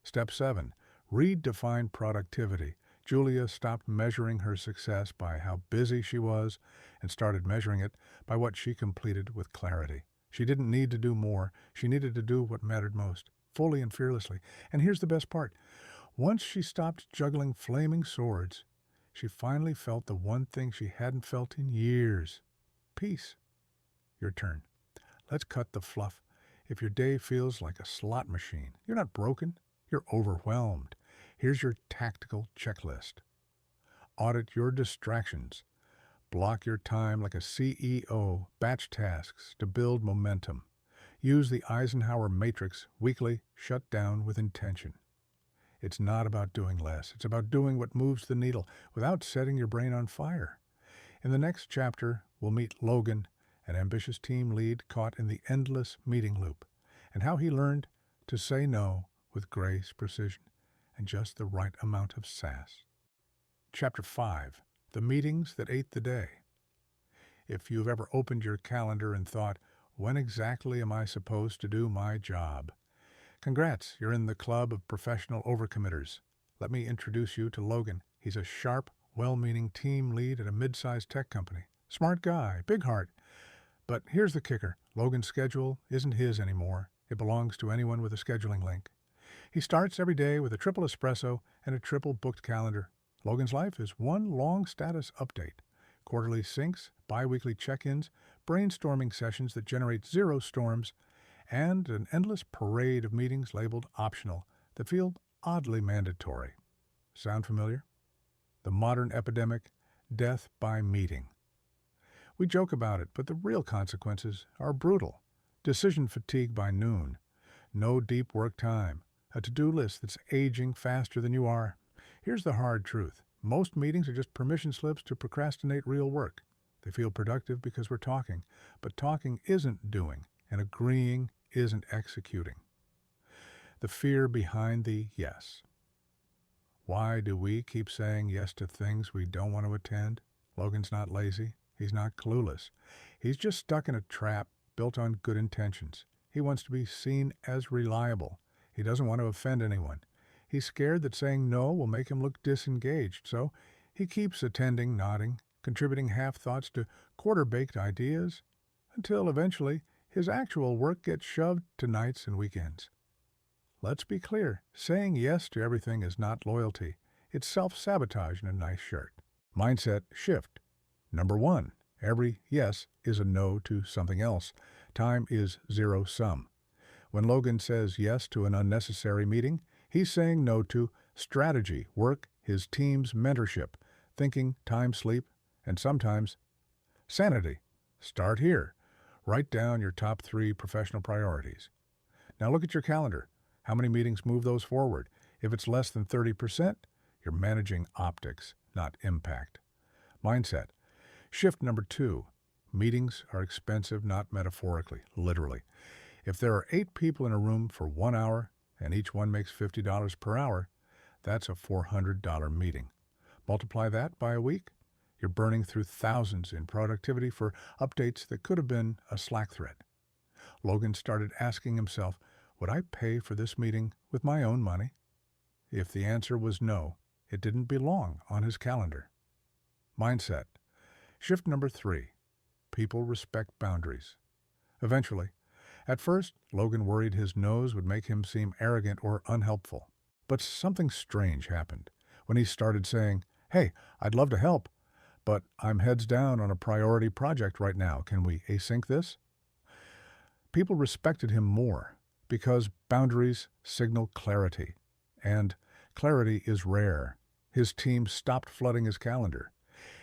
Step 7. Redefine productivity. Julia stopped measuring her success by how busy she was and started measuring it by what she completed with clarity. She didn't need to do more. She needed to do what mattered most, fully and fearlessly. And here's the best part. Once she stopped juggling flaming swords, she finally felt the one thing she hadn't felt in years: peace. Your turn. Let's cut the fluff. If your day feels like a slot machine, you're not broken, you're overwhelmed. Here's your tactical checklist. Audit your distractions. Block your time like a CEO. Batch tasks to build momentum. Use the Eisenhower matrix weekly. Shut down with intention. It's not about doing less. It's about doing what moves the needle without setting your brain on fire. In the next chapter, we'll meet Logan, an ambitious team lead caught in the endless meeting loop, and how he learned to say no with grace, precision, and just the right amount of sass. Chapter 5. The Meetings That Ate the Day. If you've ever opened your calendar and thought, "When exactly am I supposed to do my job?" Congrats, you're in the club of professional overcommitters. Let me introduce you to Logan. He's a sharp, well-meaning team lead at a mid-sized tech company. Smart guy, big heart. But here's the kicker. Logan's schedule isn't his anymore. It belongs to anyone with a scheduling link. He starts every day with a triple espresso and a triple booked calendar. Logan's life is one long status update. Quarterly syncs, bi-weekly check-ins, brainstorming sessions that generate zero storms, and an endless parade of meetings labeled optional that feel oddly mandatory. Sound familiar? The modern epidemic, death by meeting. We joke about it, but the real consequences are brutal. Decision fatigue by noon, no deep work time, a to-do list that's aging faster than you are. Here's the hard truth. Most meetings are just permission slips to procrastinate real work. They feel productive because we're talking, but talking isn't doing, and agreeing isn't executing. The fear behind the yes. Why do we keep saying yes to things we don't want to attend? Logan's not lazy. He's not clueless. He's just stuck in a trap built on good intentions. He wants to be seen as reliable. He doesn't want to offend anyone. He's scared that saying no will make him look disengaged, so he keeps attending, nodding, contributing half-thoughts to quarter-baked ideas, until eventually his actual work gets shoved to nights and weekends. Let's be clear, saying yes to everything is not loyalty. It's self-sabotage in a nice shirt. Mindset shift. Number 1, every yes is a no to something else. Time is zero-sum. When Logan says yes to an unnecessary meeting, he's saying no to strategy, work, his team's mentorship, thinking, time, sleep, and sometimes sanity. Start here. Write down your top 3 professional priorities. Now look at your calendar. How many meetings move those forward? If it's less than 30%, you're managing optics, not impact. Mindset. Shift number 2. Meetings are expensive, not metaphorically, literally. If there are 8 people in a room for 1 hour and each one makes $50 per hour, that's a $400 meeting. Multiply that by a week, you're burning through thousands in productivity for updates that could have been a Slack thread. Logan started asking himself, would I pay for this meeting with my own money? If the answer was no, it didn't belong on his calendar. Mindset. Shift number 3. People respect boundaries. Eventually. At first, Logan worried his no's would make him seem arrogant or unhelpful. But something strange happened when he started saying, "Hey, I'd love to help, but I'm heads down on a priority project right now. Can we async this?" People respected him more because boundaries signal clarity, and clarity is rare. His team stopped flooding his calendar.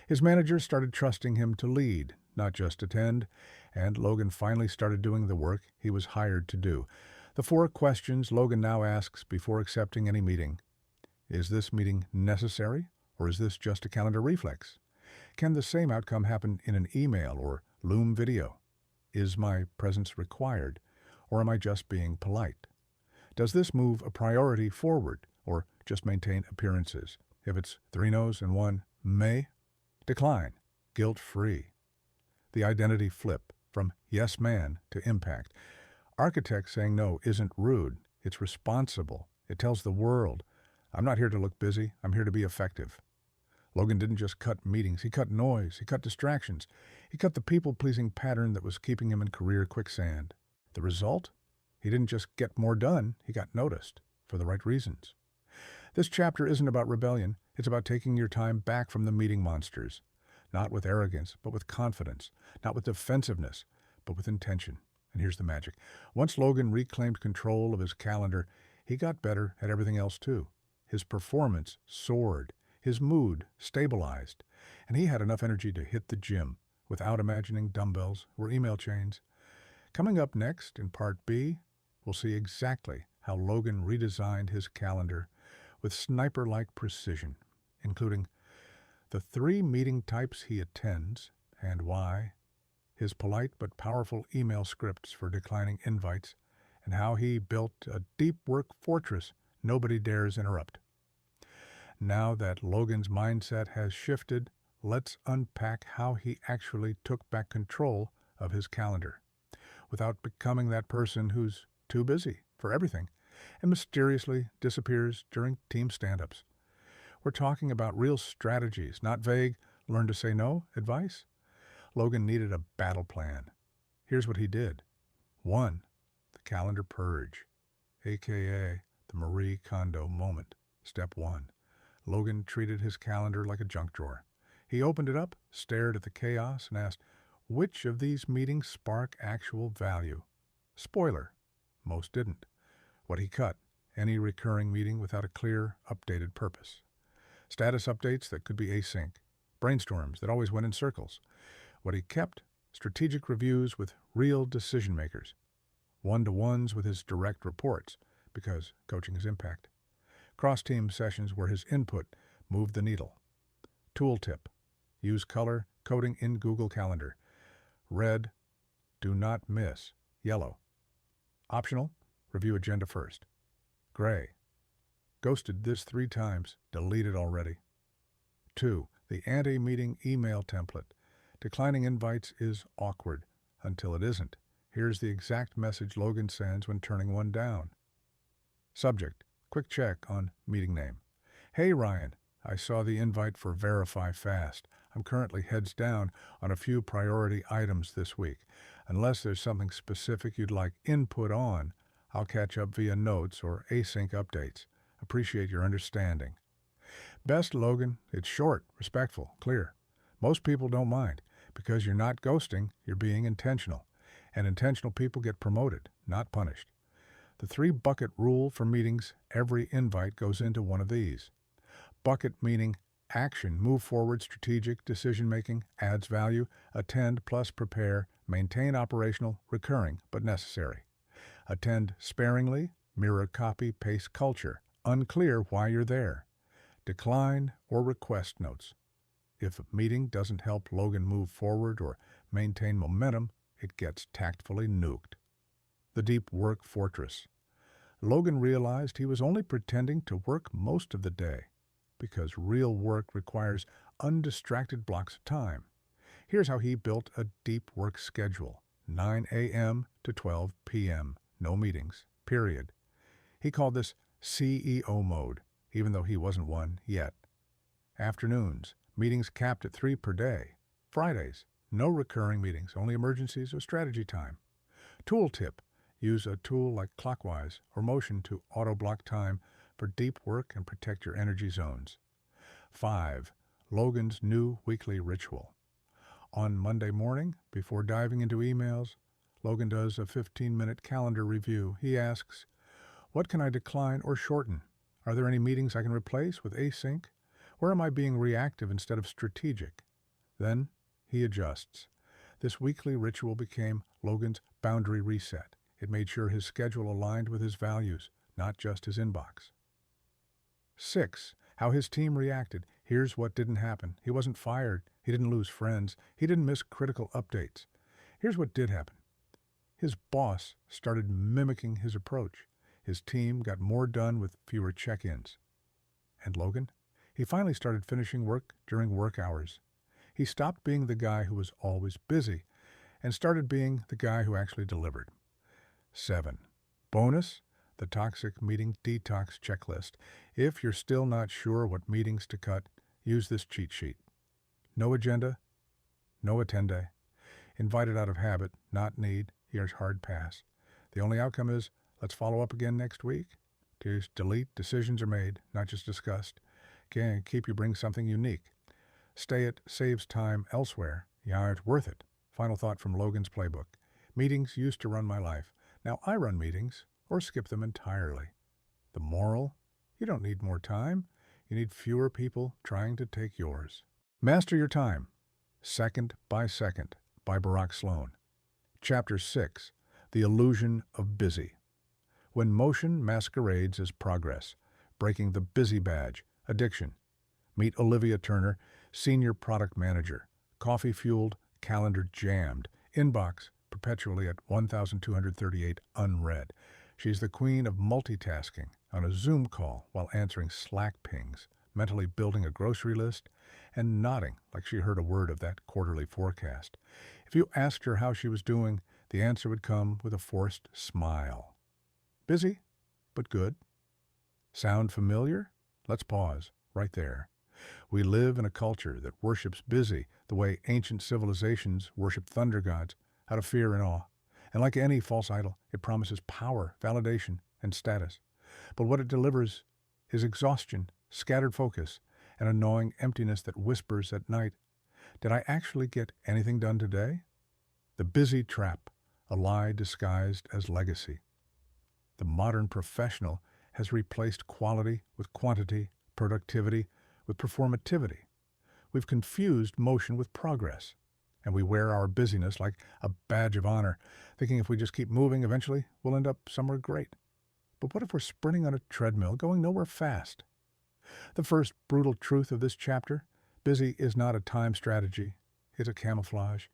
His manager started trusting him to lead, not just attend, and Logan finally started doing the work he was hired to do. The 4 questions Logan now asks before accepting any meeting. Is this meeting necessary, or is this just a calendar reflex? Can the same outcome happen in an email or Loom video? Is my presence required, or am I just being polite? Does this move a priority forward or just maintain appearances? If it's 3 no's and 1 may, decline, guilt-free. The identity flip from yes man to impact. Architect saying no isn't rude, it's responsible. It tells the world, I'm not here to look busy, I'm here to be effective. Logan didn't just cut meetings, he cut noise, he cut distractions. He cut the people-pleasing pattern that was keeping him in career quicksand. The result? He didn't just get more done, he got noticed, for the right reasons. This chapter isn't about rebellion, it's about taking your time back from the meeting monsters. Not with arrogance, but with confidence. Not with defensiveness, but with intention. And here's the magic. Once Logan reclaimed control of his calendar, he got better at everything else too. His performance soared. His mood stabilized. And he had enough energy to hit the gym without imagining dumbbells or email chains. Coming up next in Part B, we'll see exactly how Logan redesigned his calendar with sniper-like precision, including the 3 meeting types he attends and why, his polite but powerful email scripts for declining invites, and how he built a deep work fortress nobody dares interrupt. Now that Logan's mindset has shifted, let's unpack how he actually took back control of his calendar without becoming that person who's too busy for everything and mysteriously disappears during team stand-ups. We're talking about real strategies, not vague, learn to say no advice. Logan needed a battle plan. Here's what he did. 1. The calendar purge, a.k.a. the Marie Kondo moment. Step 1. Logan treated his calendar like a junk drawer. He opened it up, stared at the chaos, and asked, which of these meetings spark actual value? Spoiler, most didn't. What he cut, any recurring meeting without a clear, updated purpose. Status updates that could be async. Brainstorms that always went in circles. What he kept, strategic reviews with real decision makers. One-to-ones with his direct reports, because coaching is impact. Cross-team sessions where his input moved the needle. Tooltip, use color coding in Google Calendar. Red, do not miss. Yellow, optional, review agenda first. Gray, ghosted this 3 times, deleted already. 2. The anti-meeting email template. Declining invites is awkward until it isn't. Here's the exact message Logan sends when turning one down. Subject, quick check on meeting name. Hey Ryan, I saw the invite for Verify Fast. I'm currently heads down on a few priority items this week. Unless there's something specific you'd like input on, I'll catch up via notes or async updates. Appreciate your understanding. Best, Logan, it's short, respectful, clear. Most people don't mind. Because you're not ghosting, you're being intentional. And intentional people get promoted, not punished. The 3-bucket rule for meetings, every invite goes into one of these. Bucket meaning action, move forward, strategic, decision-making, adds value, attend plus prepare, maintain operational, recurring, but necessary. Attend sparingly, mirror copy, paste culture, unclear why you're there. Decline or request notes. If a meeting doesn't help Logan move forward or maintain momentum, it gets tactfully nuked. The deep work fortress. Logan realized he was only pretending to work most of the day because real work requires undistracted blocks of time. Here's how he built a deep work schedule. 9 a.m. to 12 p.m. No meetings, period. He called this CEO mode, even though he wasn't one yet. Afternoons, meetings capped at 3 per day. Fridays, no recurring meetings, only emergencies or strategy time. Tooltip, use a tool like Clockwise or Motion to auto-block time for deep work and protect your energy zones. 5. Logan's new weekly ritual. On Monday morning, before diving into emails, Logan does a 15-minute calendar review. He asks, what can I decline or shorten? Are there any meetings I can replace with async? Where am I being reactive instead of strategic? Then he adjusts. This weekly ritual became Logan's boundary reset. It made sure his schedule aligned with his values, not just his inbox. 6. How his team reacted. Here's what didn't happen. He wasn't fired. He didn't lose friends. He didn't miss critical updates. Here's what did happen. His boss started mimicking his approach. His team got more done with fewer check-ins. And Logan? He finally started finishing work during work hours. He stopped being the guy who was always busy and started being the guy who actually delivered. 7. Bonus, the toxic meeting detox checklist. If you're still not sure what meetings to cut, use this cheat sheet. No agenda, no attende. Invited out of habit, not need. Here's hard pass. The only outcome is, let's follow up again next week. To delete, decisions are made, not just discussed. Can keep you bring something unique. Stay it saves time elsewhere. Yeah, it's worth it. Final thought from Logan's playbook. Meetings used to run my life. Now I run meetings or skip them entirely. The moral? You don't need more time. You need fewer people trying to take yours. Master Your Time, Second by Second, by Barak Sloan. Chapter 6, The Illusion of Busy. When motion masquerades as progress, breaking the busy badge, addiction. Meet Olivia Turner, Senior Product Manager, coffee-fueled, calendar jammed, inbox perpetually at 1,238 unread. She's the queen of multitasking on a Zoom call while answering Slack pings, mentally building a grocery list, and nodding like she heard a word of that quarterly forecast. If you asked her how she was doing, the answer would come with a forced smile. Busy, but good. Sound familiar? Let's pause right there. We live in a culture that worships busy the way ancient civilizations worshiped thunder gods, out of fear and awe. And like any false idol, it promises power, validation, and status. But what it delivers is exhaustion, scattered focus, and a gnawing emptiness that whispers at night, did I actually get anything done today? The busy trap, a lie disguised as legacy. The modern professional has replaced quality with quantity, productivity with performativity. We've confused motion with progress, and we wear our busyness like a badge of honor, thinking if we just keep moving, eventually we'll end up somewhere great. But what if we're sprinting on a treadmill, going nowhere fast? The first brutal truth of this chapter, busy is not a time strategy. It's a camouflage.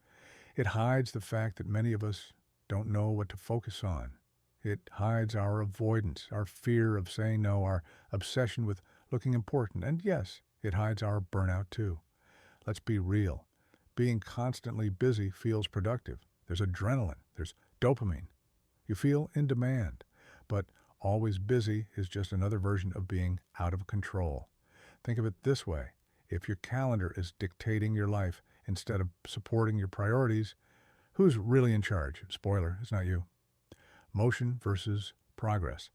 It hides the fact that many of us don't know what to focus on. It hides our avoidance, our fear of saying no, our obsession with looking important. And yes, it hides our burnout too. Let's be real. Being constantly busy feels productive. There's adrenaline. There's dopamine. You feel in demand. But always busy is just another version of being out of control. Think of it this way. If your calendar is dictating your life instead of supporting your priorities, who's really in charge? Spoiler, it's not you. Motion versus progress.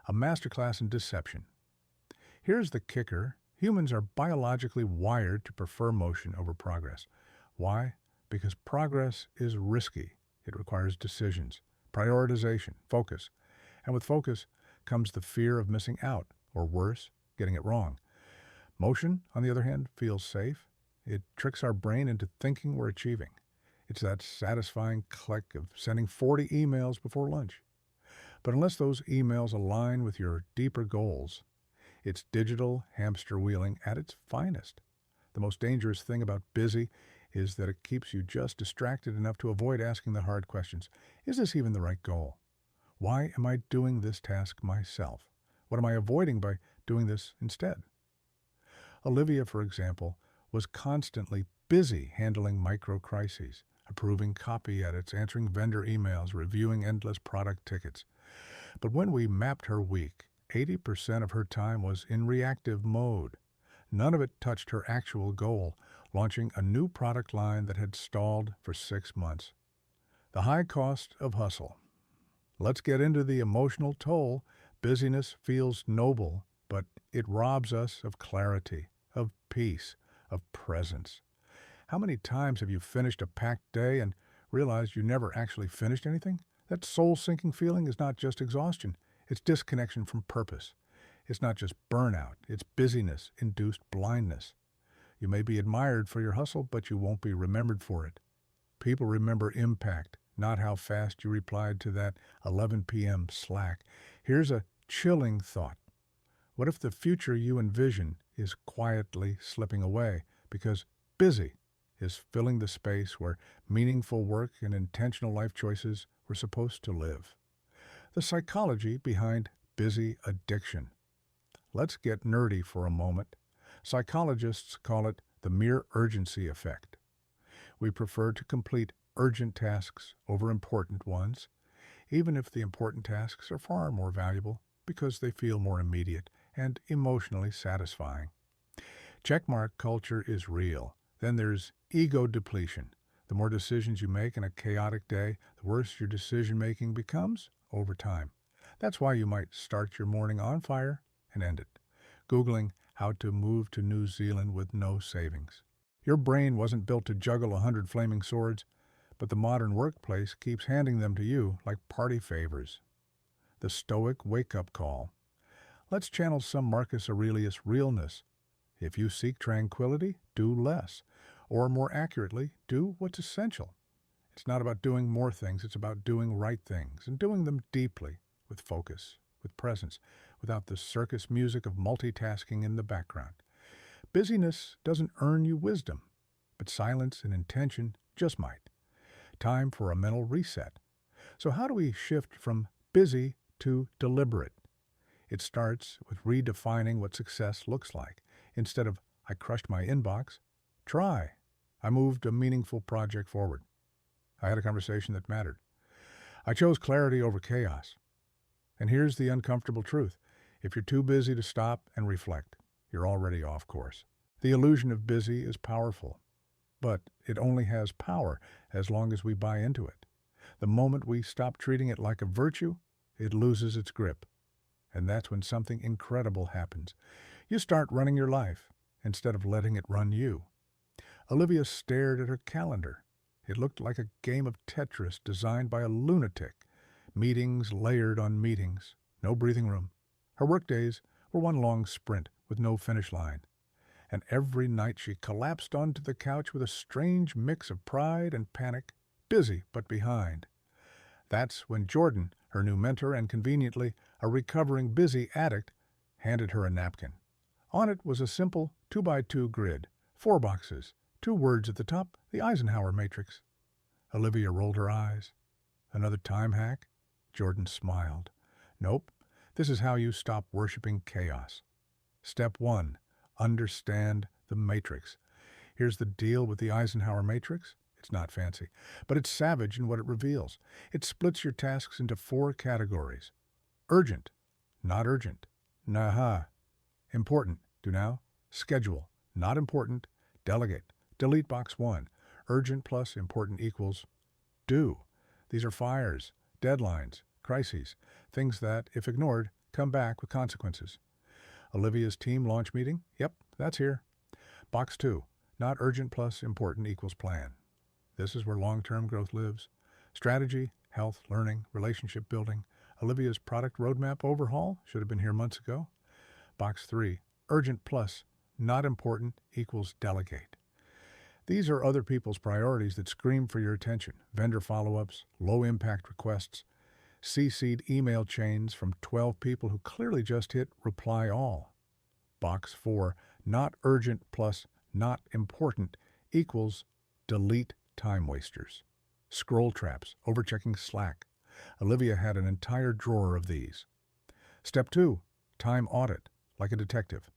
A masterclass in deception. Here's the kicker. Humans are biologically wired to prefer motion over progress. Why? Because progress is risky. It requires decisions, prioritization, focus. And with focus comes the fear of missing out, or worse, getting it wrong. Motion, on the other hand, feels safe. It tricks our brain into thinking we're achieving. It's that satisfying click of sending 40 emails before lunch. But unless those emails align with your deeper goals, it's digital hamster wheeling at its finest. The most dangerous thing about busy is that it keeps you just distracted enough to avoid asking the hard questions. Is this even the right goal? Why am I doing this task myself? What am I avoiding by doing this instead? Olivia, for example, was constantly busy handling micro-crises, approving copy edits, answering vendor emails, reviewing endless product tickets. But when we mapped her week, 80% of her time was in reactive mode. None of it touched her actual goal, launching a new product line that had stalled for 6 months. The high cost of hustle. Let's get into the emotional toll. Busyness feels noble, but it robs us of clarity, of peace, of presence. How many times have you finished a packed day and realized you never actually finished anything? That soul-sinking feeling is not just exhaustion. It's disconnection from purpose. It's not just burnout. It's busyness-induced blindness. You may be admired for your hustle, but you won't be remembered for it. People remember impact, not how fast you replied to that 11 p.m. Slack. Here's a chilling thought. What if the future you envision is quietly slipping away because busy is filling the space where meaningful work and intentional life choices were supposed to live? The psychology behind busy addiction. Let's get nerdy for a moment. Psychologists call it the mere urgency effect. We prefer to complete urgent tasks over important ones, even if the important tasks are far more valuable because they feel more immediate and emotionally satisfying. Checkmark culture is real. Then there's ego depletion. The more decisions you make in a chaotic day, the worse your decision-making becomes over time. That's why you might start your morning on fire and end it, Googling how to move to New Zealand with no savings. Your brain wasn't built to juggle 100 flaming swords, but the modern workplace keeps handing them to you like party favors. The stoic wake-up call. Let's channel some Marcus Aurelius realness. If you seek tranquility, do less. Or more accurately, do what's essential. It's not about doing more things, it's about doing right things and doing them deeply, with focus, with presence, without the circus music of multitasking in the background. Busyness doesn't earn you wisdom, but silence and intention just might. Time for a mental reset. So how do we shift from busy to deliberate? It starts with redefining what success looks like. Instead of, I crushed my inbox, try, I moved a meaningful project forward. I had a conversation that mattered. I chose clarity over chaos. And here's the uncomfortable truth. If you're too busy to stop and reflect, you're already off course. The illusion of busy is powerful, but it only has power as long as we buy into it. The moment we stop treating it like a virtue, it loses its grip. And that's when something incredible happens. You start running your life instead of letting it run you. Olivia stared at her calendar. It looked like a game of Tetris designed by a lunatic. Meetings layered on meetings, no breathing room. Her workdays were one long sprint with no finish line. And every night she collapsed onto the couch with a strange mix of pride and panic, busy but behind. That's when Jordan, her new mentor and conveniently a recovering busy addict, handed her a napkin. On it was a simple 2x2 grid, 4 boxes, 2 words at the top, the Eisenhower matrix. Olivia rolled her eyes. Another time hack? Jordan smiled. Nope, this is how you stop worshiping chaos. Step 1, understand the matrix. Here's the deal with the Eisenhower matrix. It's not fancy, but it's savage in what it reveals. It splits your tasks into 4 categories. Urgent, not urgent. Naha. Important, do now. Schedule, not important. Delegate, delete box 1. Urgent plus important equals do. These are fires, deadlines, crises, things that, if ignored, come back with consequences. Olivia's team launch meeting? Yep, that's here. Box 2, not urgent plus important equals plan. This is where long-term growth lives. Strategy, health, learning, relationship building. Olivia's product roadmap overhaul should have been here months ago. Box 3, urgent plus not important equals delegate. These are other people's priorities that scream for your attention. Vendor follow-ups, low-impact requests, CC'd email chains from 12 people who clearly just hit reply all. Box 4, not urgent plus not important equals delete time wasters. Scroll traps, overchecking Slack. Olivia had an entire drawer of these. Step 2, time audit, like a detective.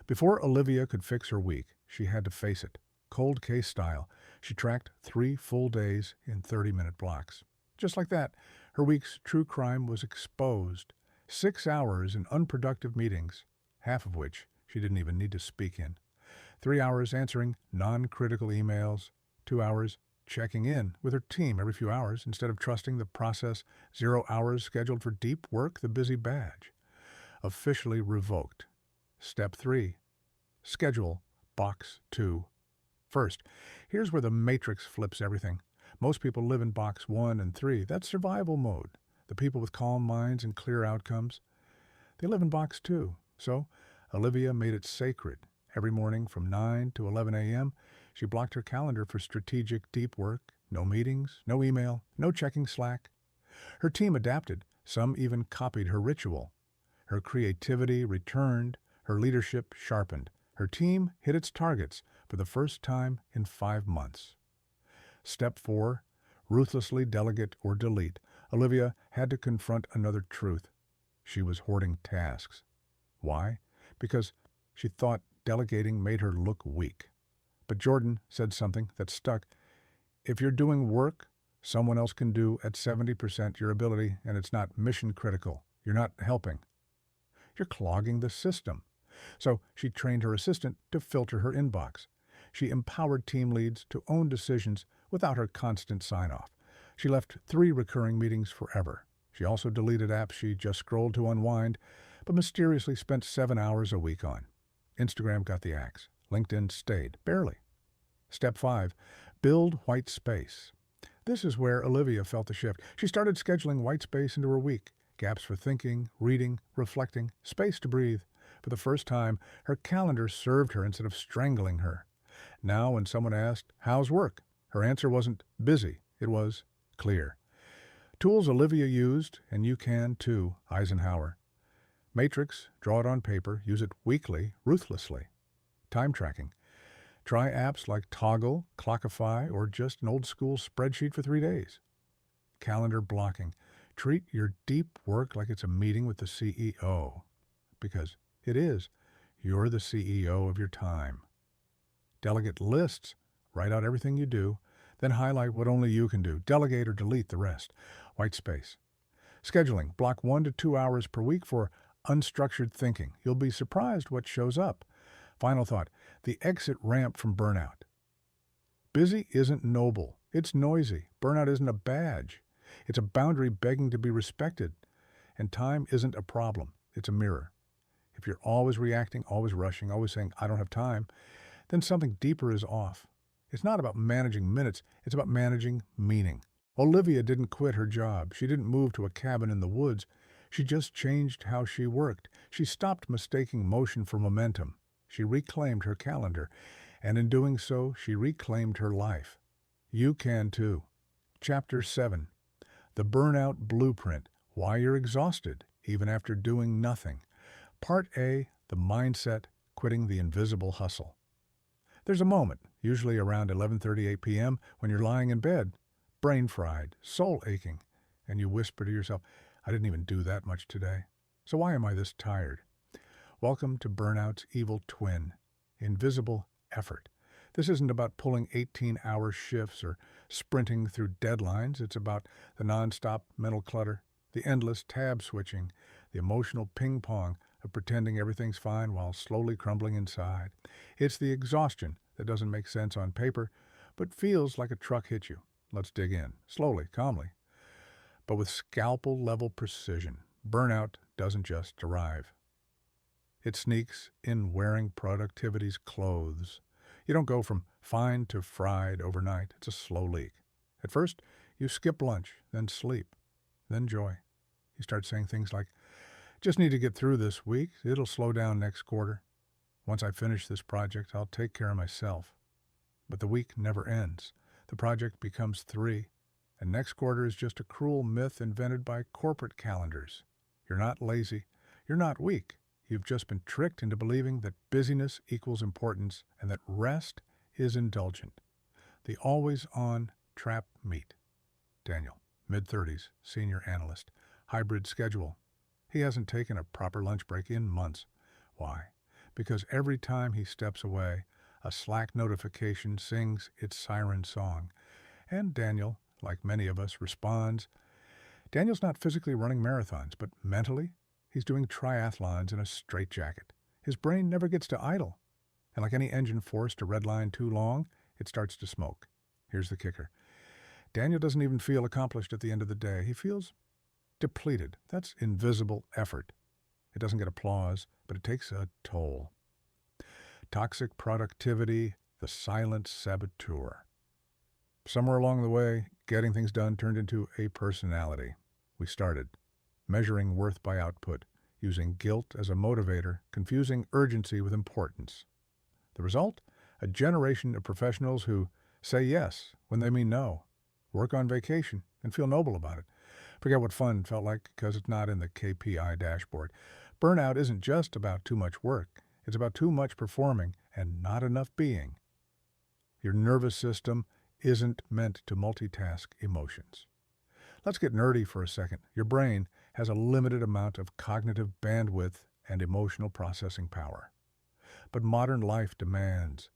Before Olivia could fix her week, she had to face it. Cold case style, she tracked 3 full days in 30-minute blocks. Just like that, her week's true crime was exposed. 6 hours in unproductive meetings, half of which she didn't even need to speak in. 3 hours answering non-critical emails, 2 hours checking in with her team every few hours instead of trusting the process, 0 hours scheduled for deep work, the busy badge. Officially revoked. Step 3, schedule box 2. First, here's where the matrix flips everything. Most people live in box 1 and 3. That's survival mode. The people with calm minds and clear outcomes. They live in box 2. So, Olivia made it sacred. Every morning from 9 to 11 a.m., she blocked her calendar for strategic deep work. No meetings, no email, no checking Slack. Her team adapted. Some even copied her ritual. Her creativity returned. Her leadership sharpened. Her team hit its targets for the first time in 5 months. Step 4, ruthlessly delegate or delete. Olivia had to confront another truth. She was hoarding tasks. Why? Because she thought delegating made her look weak. But Jordan said something that stuck. If you're doing work someone else can do at 70% your ability and it's not mission critical, you're not helping. You're clogging the system. So she trained her assistant to filter her inbox. She empowered team leads to own decisions without her constant sign-off. She left 3 recurring meetings forever. She also deleted apps she just scrolled to unwind, but mysteriously spent 7 hours a week on. Instagram got the axe. LinkedIn stayed. Barely. Step 5. Build white space. This is where Olivia felt the shift. She started scheduling white space into her week. Gaps for thinking, reading, reflecting, space to breathe. For the first time, her calendar served her instead of strangling her. Now, when someone asked, "How's work?" her answer wasn't busy. It was clear. Tools Olivia used, and you can too, Eisenhower. Matrix, draw it on paper, use it weekly, ruthlessly. Time tracking. Try apps like Toggle, Clockify, or just an old-school spreadsheet for 3 days. Calendar blocking. Treat your deep work like it's a meeting with the CEO. Because it is. You're the CEO of your time. Delegate lists. Write out everything you do, then highlight what only you can do. Delegate or delete the rest. White space. Scheduling. Block 1 to 2 hours per week for unstructured thinking. You'll be surprised what shows up. Final thought. The exit ramp from burnout. Busy isn't noble. It's noisy. Burnout isn't a badge. It's a boundary begging to be respected. And time isn't a problem. It's a mirror. If you're always reacting, always rushing, always saying, "I don't have time," then something deeper is off. It's not about managing minutes. It's about managing meaning. Olivia didn't quit her job. She didn't move to a cabin in the woods. She just changed how she worked. She stopped mistaking motion for momentum. She reclaimed her calendar, and in doing so, she reclaimed her life. You can too. Chapter 7. The Burnout Blueprint. Why you're exhausted, even after doing nothing. Part A. The Mindset, Quitting the Invisible Hustle. There's a moment, usually around 11:38 p.m., when you're lying in bed, brain fried, soul aching, and you whisper to yourself, "I didn't even do that much today. So why am I this tired?" Welcome to burnout's evil twin, invisible effort. This isn't about pulling 18-hour shifts or sprinting through deadlines. It's about the nonstop mental clutter, the endless tab switching, the emotional ping-pong of pretending everything's fine while slowly crumbling inside. It's the exhaustion that doesn't make sense on paper, but feels like a truck hit you. Let's dig in, slowly, calmly, but with scalpel-level precision. Burnout doesn't just arrive. It sneaks in wearing productivity's clothes. You don't go from fine to fried overnight. It's a slow leak. At first, you skip lunch, then sleep, then joy. You start saying things like, "Just need to get through this week. It'll slow down next quarter. Once I finish this project, I'll take care of myself." But the week never ends. The project becomes 3, and next quarter is just a cruel myth invented by corporate calendars. You're not lazy. You're not weak. You've just been tricked into believing that busyness equals importance and that rest is indulgent. The always-on trap meet. Daniel, mid-30s, senior analyst, hybrid schedule. He hasn't taken a proper lunch break in months. Why? Because every time he steps away, a Slack notification sings its siren song. And Daniel, like many of us, responds. Daniel's not physically running marathons, but mentally, he's doing triathlons in a straitjacket. His brain never gets to idle. And like any engine forced to redline too long, it starts to smoke. Here's the kicker. Daniel doesn't even feel accomplished at the end of the day. He feels depleted. That's invisible effort. It doesn't get applause, but it takes a toll. Toxic productivity, the silent saboteur. Somewhere along the way, getting things done turned into a personality. We started measuring worth by output, using guilt as a motivator, confusing urgency with importance. The result? A generation of professionals who say yes when they mean no, work on vacation, and feel noble about it. Forget what fun felt like because it's not in the KPI dashboard. Burnout isn't just about too much work. It's about too much performing and not enough being. Your nervous system isn't meant to multitask emotions. Let's get nerdy for a second. Your brain has a limited amount of cognitive bandwidth and emotional processing power. But modern life demands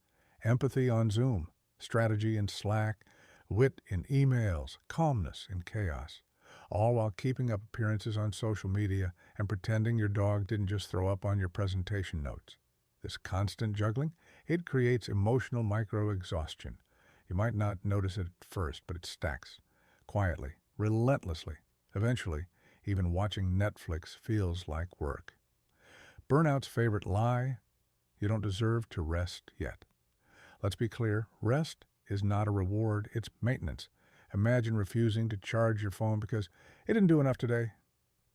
empathy on Zoom, strategy in Slack, wit in emails, calmness in chaos, all while keeping up appearances on social media and pretending your dog didn't just throw up on your presentation notes. This constant juggling, it creates emotional micro-exhaustion. You might not notice it at first, but it stacks, quietly, relentlessly. Eventually, even watching Netflix feels like work. Burnout's favorite lie: you don't deserve to rest yet. Let's be clear, rest is not a reward, it's maintenance. Imagine refusing to charge your phone because it didn't do enough today.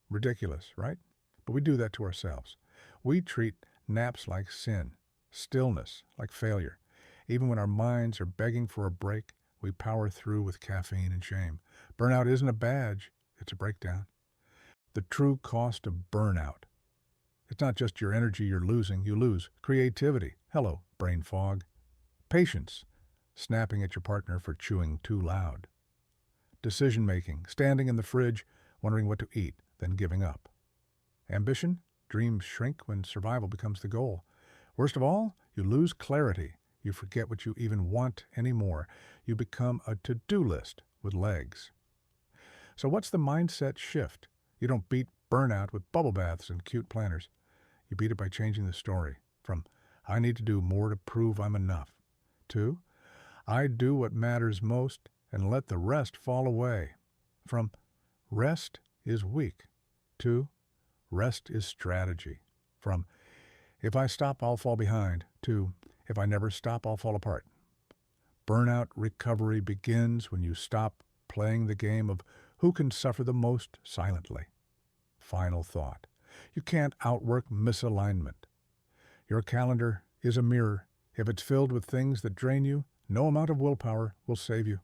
Ridiculous, right? But we do that to ourselves. We treat naps like sin, stillness like failure. Even when our minds are begging for a break, we power through with caffeine and shame. Burnout isn't a badge, it's a breakdown. The true cost of burnout: it's not just your energy you're losing, you lose creativity. Hello, brain fog. Patience, snapping at your partner for chewing too loud. Decision-making, standing in the fridge, wondering what to eat, then giving up. Ambition, dreams shrink when survival becomes the goal. Worst of all, you lose clarity. You forget what you even want anymore. You become a to-do list with legs. So what's the mindset shift? You don't beat burnout with bubble baths and cute planners. You beat it by changing the story from "I need to do more to prove I'm enough" to "I do what matters most and let the rest fall away." From "rest is weak" to "rest is strategy." From "if I stop, I'll fall behind" to "if I never stop, I'll fall apart." Burnout recovery begins when you stop playing the game of who can suffer the most silently. Final thought: you can't outwork misalignment. Your calendar is a mirror. If it's filled with things that drain you, no amount of willpower will save you.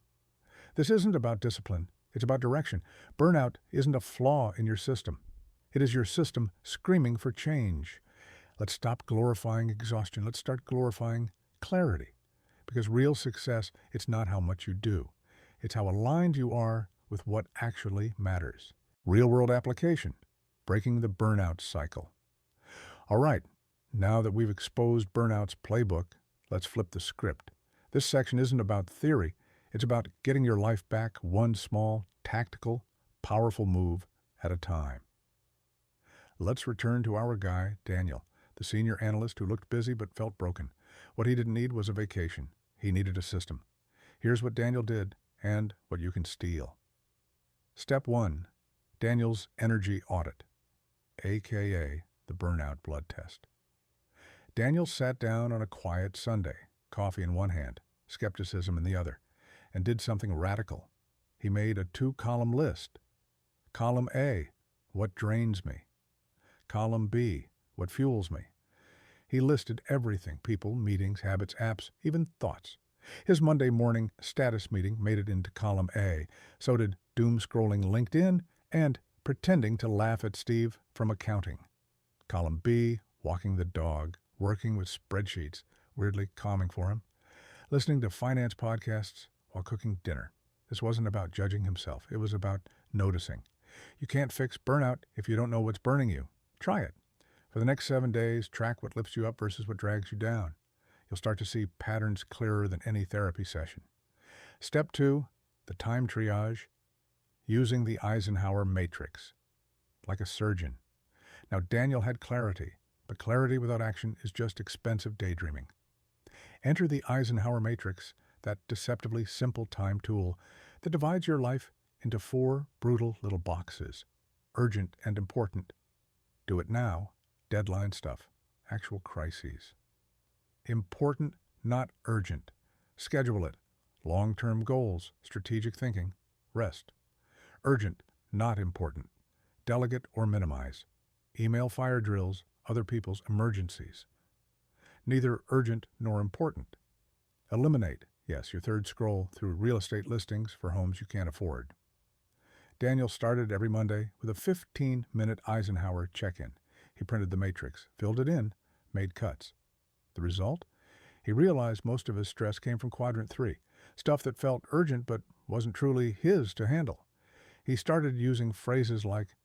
This isn't about discipline, it's about direction. Burnout isn't a flaw in your system. It is your system screaming for change. Let's stop glorifying exhaustion. Let's start glorifying clarity. Because real success, it's not how much you do. It's how aligned you are with what actually matters. Real-world application: breaking the burnout cycle. All right, now that we've exposed burnout's playbook, let's flip the script. This section isn't about theory. It's about getting your life back one small, tactical, powerful move at a time. Let's return to our guy, Daniel, the senior analyst who looked busy but felt broken. What he didn't need was a vacation. He needed a system. Here's what Daniel did and what you can steal. Step 1. Daniel's energy audit, aka the burnout blood test. Daniel sat down on a quiet Sunday, coffee in one hand, skepticism in the other, and did something radical. He made a 2-column list. Column A: what drains me. Column B: what fuels me. He listed everything: people, meetings, habits, apps, even thoughts. His Monday morning status meeting made it into column A. So did doom-scrolling LinkedIn and pretending to laugh at Steve from accounting. Column B: walking the dog, working with spreadsheets, weirdly calming for him, listening to finance podcasts while cooking dinner. This wasn't about judging himself. It was about noticing. You can't fix burnout if you don't know what's burning you. Try it. For the next 7 days, track what lifts you up versus what drags you down. You'll start to see patterns clearer than any therapy session. Step 2, the time triage, using the Eisenhower matrix, like a surgeon. Now, Daniel had clarity, but clarity without action is just expensive daydreaming. Enter the Eisenhower matrix, that deceptively simple time tool that divides your life into 4 brutal little boxes: urgent and important, do it now, deadline stuff, actual crises. Important, not urgent, schedule it, long-term goals, strategic thinking, rest. Urgent, not important, delegate or minimize, email fire drills, other people's emergencies. Neither urgent nor important. Eliminate, yes, your third scroll through real estate listings for homes you can't afford. Daniel started every Monday with a 15-minute Eisenhower check-in. He printed the matrix, filled it in, made cuts. The result? He realized most of his stress came from quadrant 3, stuff that felt urgent but wasn't truly his to handle. He started using phrases like,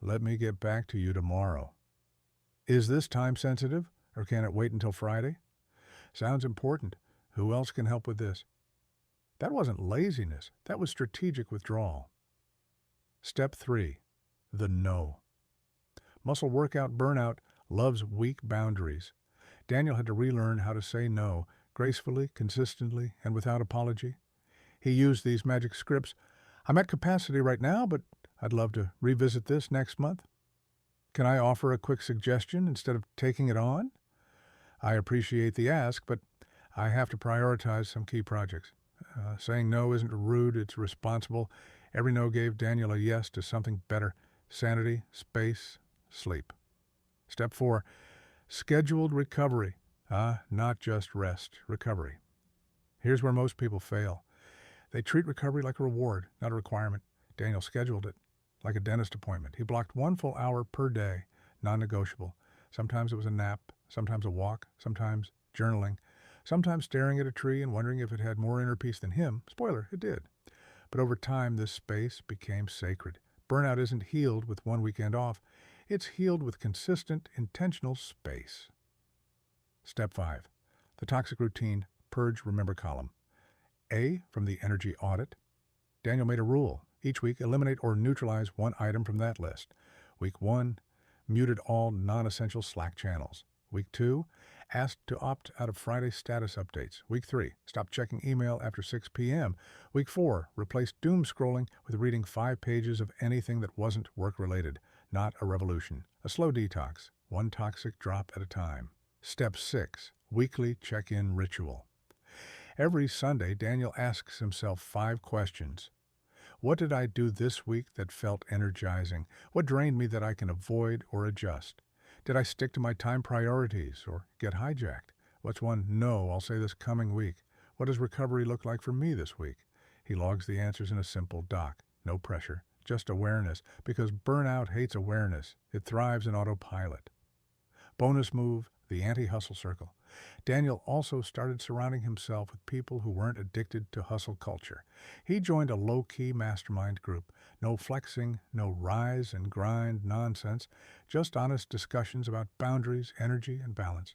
"Let me get back to you tomorrow." Is this time sensitive, or can it wait until Friday? Sounds important. Who else can help with this? That wasn't laziness. That was strategic withdrawal. Step 3. The no. Muscle workout burnout loves weak boundaries. Daniel had to relearn how to say no, gracefully, consistently, and without apology. He used these magic scripts. "I'm at capacity right now, but I'd love to revisit this next month. Can I offer a quick suggestion instead of taking it on? I appreciate the ask, but I have to prioritize some key projects." Saying no isn't rude, it's responsible. Every no gave Daniel a yes to something better: sanity, space, sleep. Step 4. Scheduled recovery. Not just rest, recovery. Here's where most people fail. They treat recovery like a reward, not a requirement. Daniel scheduled it like a dentist appointment. He blocked 1 full hour per day, non-negotiable. Sometimes it was a nap, sometimes a walk, sometimes journaling, sometimes staring at a tree and wondering if it had more inner peace than him. Spoiler, it did. But over time, this space became sacred. Burnout isn't healed with one weekend off. It's healed with consistent, intentional space. Step 5. The toxic routine purge remember column. A, from the energy audit. Daniel made a rule. Each week, eliminate or neutralize one item from that list. Week 1, muted all non-essential Slack channels. Week 2, asked to opt out of Friday status updates. Week 3, stop checking email after 6 p.m. Week 4, replaced doom scrolling with reading 5 pages of anything that wasn't work-related. Not a revolution. A slow detox, one toxic drop at a time. Step 6, weekly check-in ritual. Every Sunday, Daniel asks himself 5 questions. What did I do this week that felt energizing? What drained me that I can avoid or adjust? Did I stick to my time priorities or get hijacked? What's one no I'll say this coming week? What does recovery look like for me this week? He logs the answers in a simple doc. No pressure, just awareness, because burnout hates awareness. It thrives in autopilot. Bonus move, the anti-hustle circle. Daniel also started surrounding himself with people who weren't addicted to hustle culture. He joined a low-key mastermind group. No flexing, no rise and grind nonsense, just honest discussions about boundaries, energy, and balance.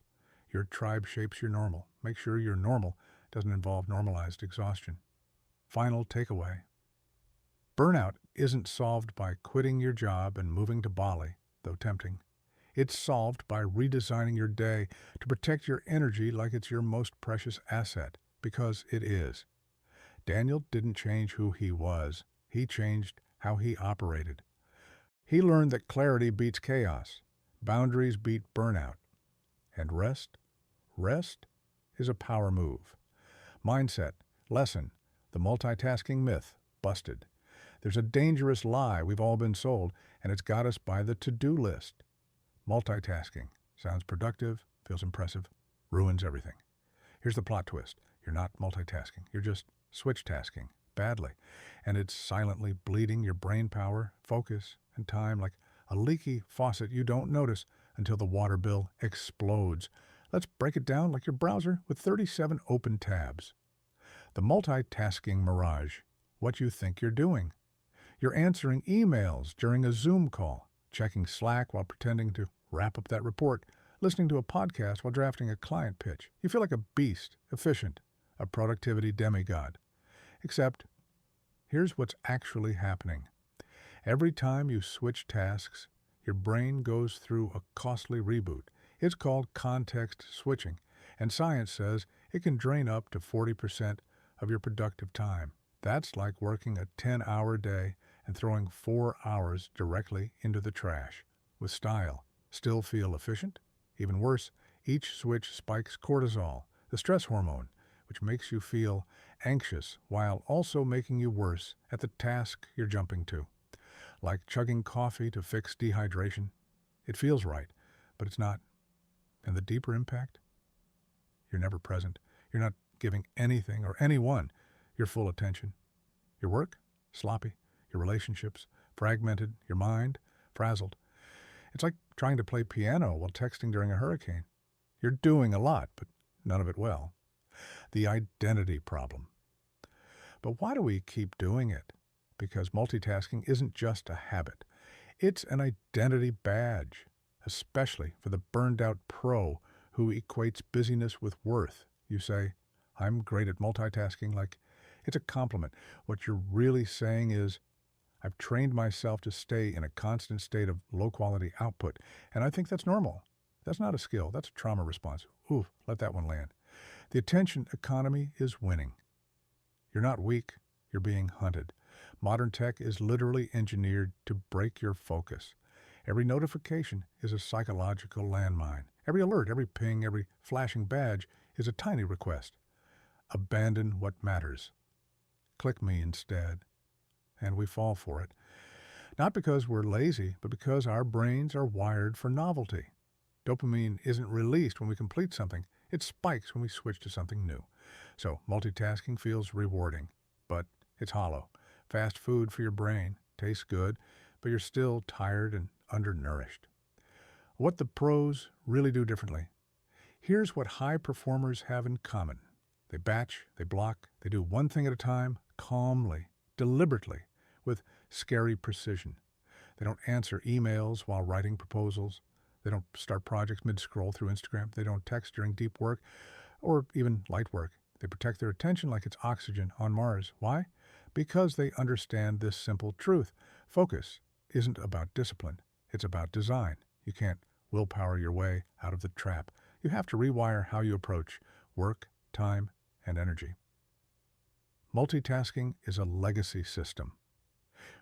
Your tribe shapes your normal. Make sure your normal doesn't involve normalized exhaustion. Final takeaway. Burnout isn't solved by quitting your job and moving to Bali, though tempting. It's solved by redesigning your day to protect your energy like it's your most precious asset, because it is. Daniel didn't change who he was. He changed how he operated. He learned that clarity beats chaos, boundaries beat burnout, and rest is a power move. Mindset, lesson, the multitasking myth, busted. There's a dangerous lie we've all been sold, and it's got us by the to-do list. Multitasking sounds productive, feels impressive, ruins everything. Here's the plot twist. You're not multitasking. You're just switch tasking badly, and it's silently bleeding your brain power, focus, and time like a leaky faucet you don't notice until the water bill explodes. Let's break it down like your browser with 37 open tabs. The multitasking mirage, what you think you're doing. You're answering emails during a Zoom call, checking Slack while pretending to wrap up that report, listening to a podcast while drafting a client pitch. You feel like a beast, efficient, a productivity demigod. Except, here's what's actually happening. Every time you switch tasks, your brain goes through a costly reboot. It's called context switching, and science says it can drain up to 40% of your productive time. That's like working a 10-hour day and throwing 4 hours directly into the trash. With style, still feel efficient? Even worse, each switch spikes cortisol, the stress hormone, which makes you feel anxious while also making you worse at the task you're jumping to. Like chugging coffee to fix dehydration. It feels right, but it's not. And the deeper impact? You're never present. You're not giving anything or anyone your full attention. Your work? Sloppy. Your relationships? Fragmented. Your mind? Frazzled. It's like trying to play piano while texting during a hurricane. You're doing a lot, but none of it well. The identity problem. But why do we keep doing it? because multitasking isn't just a habit. It's an identity badge, especially for the burned-out pro who equates busyness with worth. You say, "I'm great at multitasking," like it's a compliment. What you're really saying is, "I've trained myself to stay in a constant state of low-quality output, and I think that's normal." That's not a skill. That's a trauma response. Ooh, let that one land. The attention economy is winning. You're not weak. You're being hunted. Modern tech is literally engineered to break your focus. Every notification is a psychological landmine. Every alert, every ping, every flashing badge is a tiny request. Abandon what matters. Click me instead. And we fall for it. Not because we're lazy, but because our brains are wired for novelty. Dopamine isn't released when we complete something. It spikes when we switch to something new. So multitasking feels rewarding, but it's hollow. Fast food for your brain. Tastes good, but you're still tired and undernourished. What the pros really do differently. Here's what high performers have in common. They batch, they block, they do one thing at a time, calmly, deliberately, with scary precision. They don't answer emails while writing proposals. They don't start projects mid-scroll through Instagram. They don't text during deep work or even light work. They protect their attention like it's oxygen on Mars. Why? Because they understand this simple truth. Focus isn't about discipline. It's about design. You can't willpower your way out of the trap. You have to rewire how you approach work, time, and energy. Multitasking is a legacy system.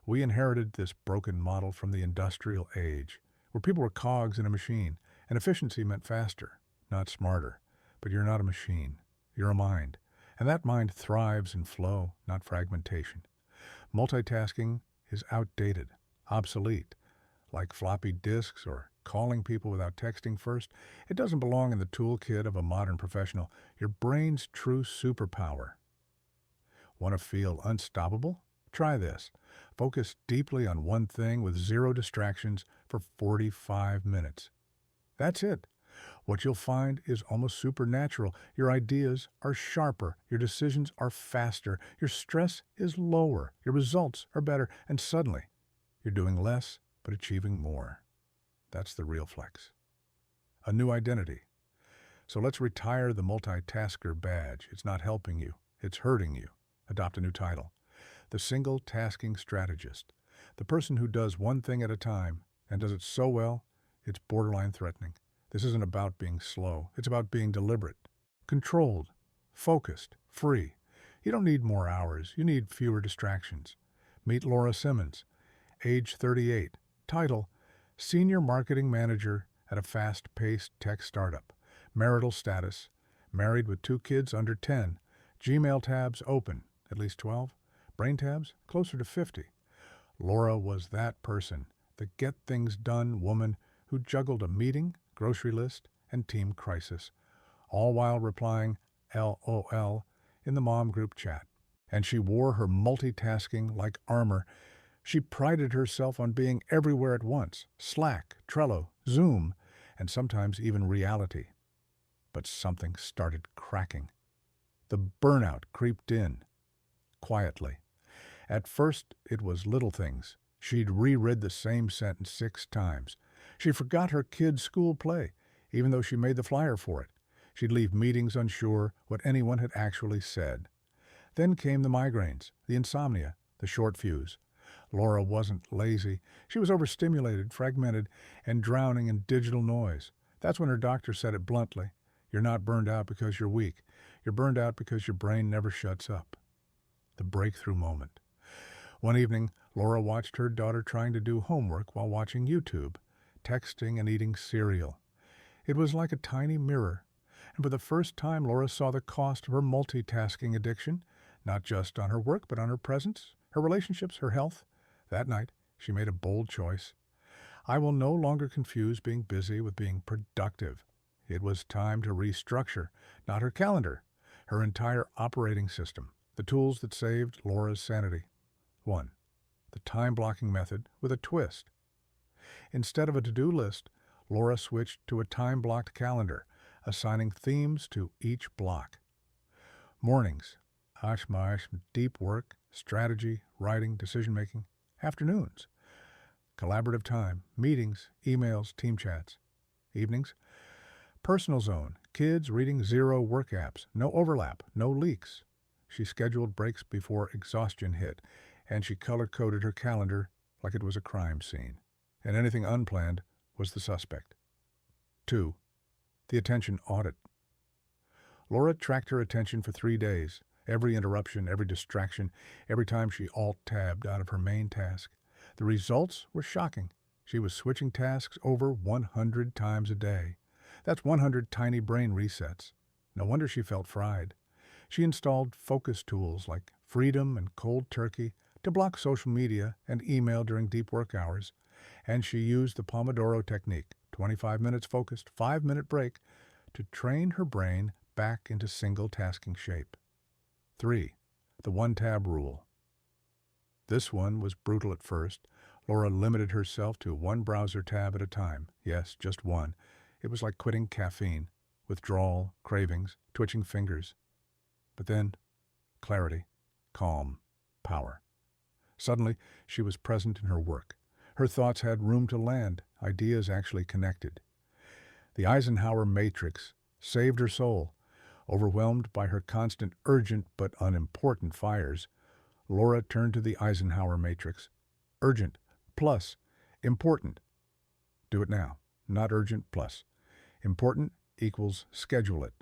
We inherited this broken model from the industrial age, where people were cogs in a machine, and efficiency meant faster, not smarter. But you're not a machine. You're a mind. And that mind thrives in flow, not fragmentation. Multitasking is outdated, obsolete. Like floppy disks or calling people without texting first, it doesn't belong in the toolkit of a modern professional. Your brain's true superpower. Want to feel unstoppable? Try this. Focus deeply on one thing with zero distractions for 45 minutes. That's it. What you'll find is almost supernatural. Your ideas are sharper. Your decisions are faster. Your stress is lower. Your results are better. And suddenly, you're doing less but achieving more. That's the real flex. A new identity. So let's retire the multitasker badge. It's not helping you. It's hurting you. Adopt a new title. The single tasking strategist. The person who does one thing at a time and does it so well, it's borderline threatening. This isn't about being slow. It's about being deliberate, controlled, focused, free. You don't need more hours. You need fewer distractions. Meet Laura Simmons, age 38, title, Senior Marketing Manager at a fast-paced tech startup, marital status, married with 2 kids under 10, Gmail tabs open, at least 12, brain tabs closer to 50. Laura was that person, the get-things-done woman who juggled a meeting, grocery list, and team crisis, all while replying LOL in the mom group chat. And she wore her multitasking like armor. She prided herself on being everywhere at once, Slack, Trello, Zoom, and sometimes even reality. But something started cracking. The burnout creeped in, quietly. At first, it was little things. She'd reread the same sentence 6 times. She forgot her kid's school play, even though she made the flyer for it. She'd leave meetings unsure what anyone had actually said. Then came the migraines, the insomnia, the short fuse. Laura wasn't lazy. She was overstimulated, fragmented, and drowning in digital noise. That's when her doctor said it bluntly. You're not burned out because you're weak. You're burned out because your brain never shuts up. The breakthrough moment. One evening, Laura watched her daughter trying to do homework while watching YouTube, texting and eating cereal. It was like a tiny mirror, and for the first time Laura saw the cost of her multitasking addiction, not just on her work but on her presence, her relationships, her health. That night, she made a bold choice. I will no longer confuse being busy with being productive. It was time to restructure, not her calendar, her entire operating system, the tools that saved Laura's sanity. 1. The time-blocking method with a twist. Instead of a to-do list, Laura switched to a time-blocked calendar, assigning themes to each block. Mornings, deep work, strategy, writing, decision-making. Afternoons, collaborative time, meetings, emails, team chats. Evenings, personal zone, kids reading, zero work apps, no overlap, no leaks. She scheduled breaks before exhaustion hit, and she color-coded her calendar like it was a crime scene, and anything unplanned was the suspect. 2. The attention audit. Laura tracked her attention for 3 days, every interruption, every distraction, every time she alt-tabbed out of her main task. The results were shocking. She was switching tasks over 100 times a day. That's 100 tiny brain resets. No wonder she felt fried. She installed focus tools like Freedom and Cold Turkey to block social media and email during deep work hours, and she used the Pomodoro technique, 25 minutes focused, 5-minute break, to train her brain back into single-tasking shape. 3. The one-tab rule. This one was brutal at first. Laura limited herself to one browser tab at a time. Yes, just one. It was like quitting caffeine. Withdrawal, cravings, twitching fingers. But then, clarity, calm, power. Suddenly, she was present in her work. Her thoughts had room to land, ideas actually connected. The Eisenhower matrix saved her soul. Overwhelmed by her constant urgent but unimportant fires, Laura turned to the Eisenhower matrix. Urgent plus important. Do it now, not urgent plus. Important equals schedule it.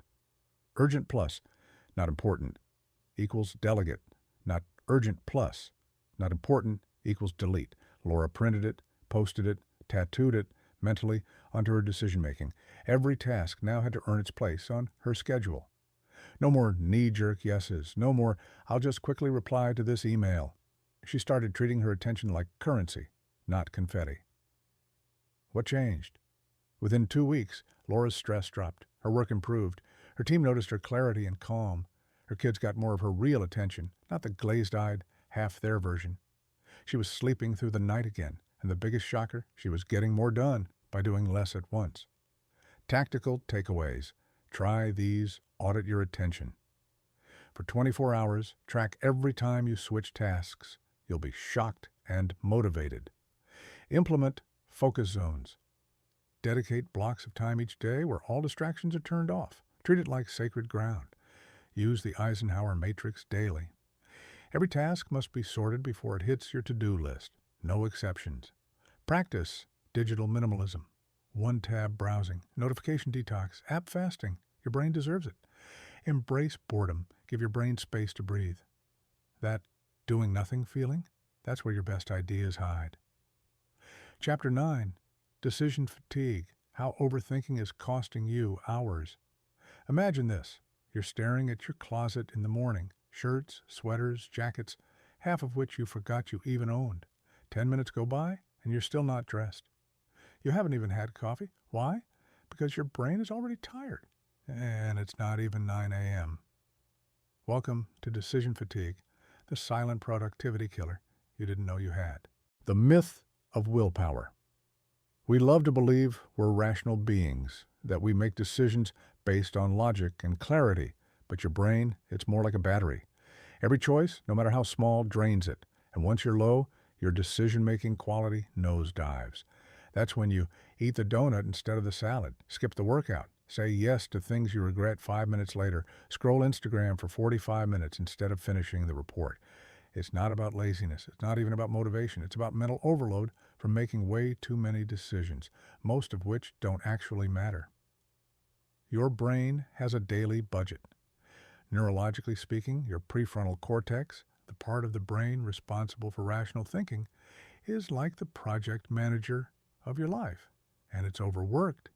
Urgent plus, not important, equals delegate, not urgent plus. Not important equals delete. Laura printed it, posted it, tattooed it mentally onto her decision-making. Every task now had to earn its place on her schedule. No more knee-jerk yeses. No more, I'll just quickly reply to this email. She started treating her attention like currency, not confetti. What changed? Within 2 weeks, Laura's stress dropped. Her work improved. Her team noticed her clarity and calm. Her kids got more of her real attention, not the glazed-eyed, half-their version. She was sleeping through the night again, and the biggest shocker, she was getting more done by doing less at once. Tactical takeaways. Try these. Audit your attention. For 24 hours, track every time you switch tasks. You'll be shocked and motivated. Implement focus zones. Dedicate blocks of time each day where all distractions are turned off. Treat it like sacred ground. Use the Eisenhower matrix daily. Every task must be sorted before it hits your to-do list. No exceptions. Practice digital minimalism. One-tab browsing, notification detox, app fasting. Your brain deserves it. Embrace boredom. Give your brain space to breathe. That doing nothing feeling, that's where your best ideas hide. Chapter 9. Decision fatigue. How overthinking is costing you hours. Imagine this. You're staring at your closet in the morning. Shirts, sweaters, jackets, half of which you forgot you even owned. 10 minutes go by, and you're still not dressed. You haven't even had coffee. Why? Because your brain is already tired. And it's not even 9 a.m. Welcome to decision fatigue, the silent productivity killer you didn't know you had. The myth of willpower. We love to believe we're rational beings, that we make decisions based on logic and clarity, but your brain, it's more like a battery. Every choice, no matter how small, drains it. And once you're low, your decision-making quality nosedives. That's when you eat the donut instead of the salad, skip the workout, say yes to things you regret 5 minutes later, scroll Instagram for 45 minutes instead of finishing the report. It's not about laziness. It's not even about motivation. It's about mental overload from making way too many decisions, most of which don't actually matter. Your brain has a daily budget. Neurologically speaking, your prefrontal cortex, the part of the brain responsible for rational thinking, is like the project manager of your life, and it's overworked.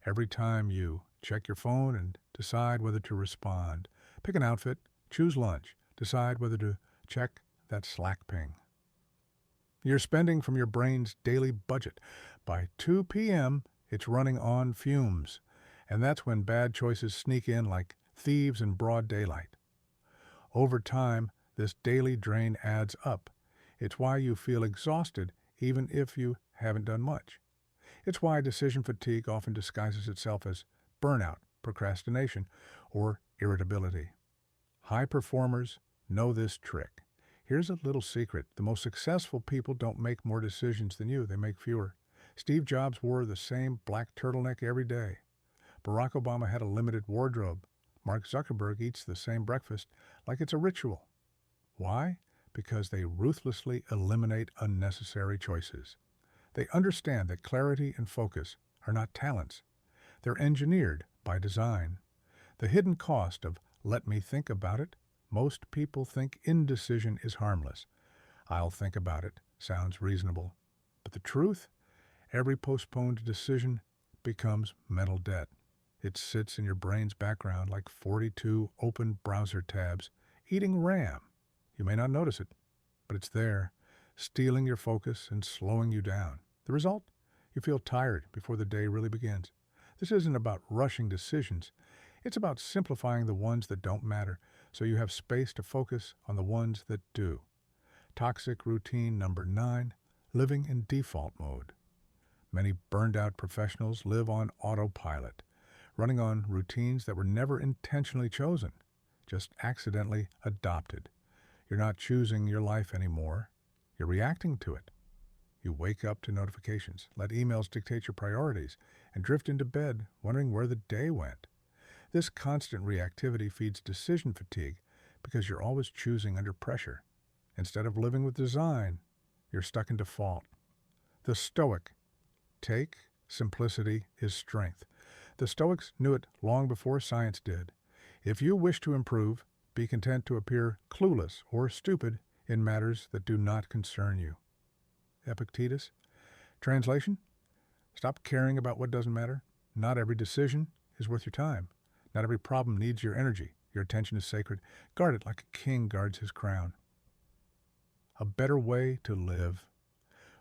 Every time you check your phone and decide whether to respond, pick an outfit, choose lunch, decide whether to check that Slack ping. You're spending from your brain's daily budget. By 2 p.m., it's running on fumes, and that's when bad choices sneak in like thieves in broad daylight. Over time, this daily drain adds up. It's why you feel exhausted even if you haven't done much. It's why decision fatigue often disguises itself as burnout, procrastination, or irritability. High performers Know this trick. Here's a little secret. The most successful people don't make more decisions than you. They make fewer. Steve Jobs wore the same black turtleneck every day. Barack Obama had a limited wardrobe. Mark Zuckerberg eats the same breakfast like it's a ritual. Why? Because they ruthlessly eliminate unnecessary choices. They understand that clarity and focus are not talents. They're engineered by design. The hidden cost of "let me think about it." Most people think indecision is harmless. "I'll think about it" sounds reasonable. But the truth? Every postponed decision becomes mental debt. It sits in your brain's background like 42 open browser tabs, eating RAM. You may not notice it, but it's there, stealing your focus and slowing you down. The result? You feel tired before the day really begins. This isn't about rushing decisions. It's about simplifying the ones that don't matter, so you have space to focus on the ones that do. Toxic routine number 9, living in default mode. Many burned-out professionals live on autopilot, running on routines that were never intentionally chosen, just accidentally adopted. You're not choosing your life anymore. You're reacting to it. You wake up to notifications, let emails dictate your priorities, and drift into bed wondering where the day went. This constant reactivity feeds decision fatigue because you're always choosing under pressure. Instead of living with design, you're stuck in default. The Stoic take simplicity is strength. The Stoics knew it long before science did. If you wish to improve, be content to appear clueless or stupid in matters that do not concern you. Epictetus. Translation? Stop caring about what doesn't matter. Not every decision is worth your time. Not every problem needs your energy. Your attention is sacred. Guard it like a king guards his crown. A better way to live.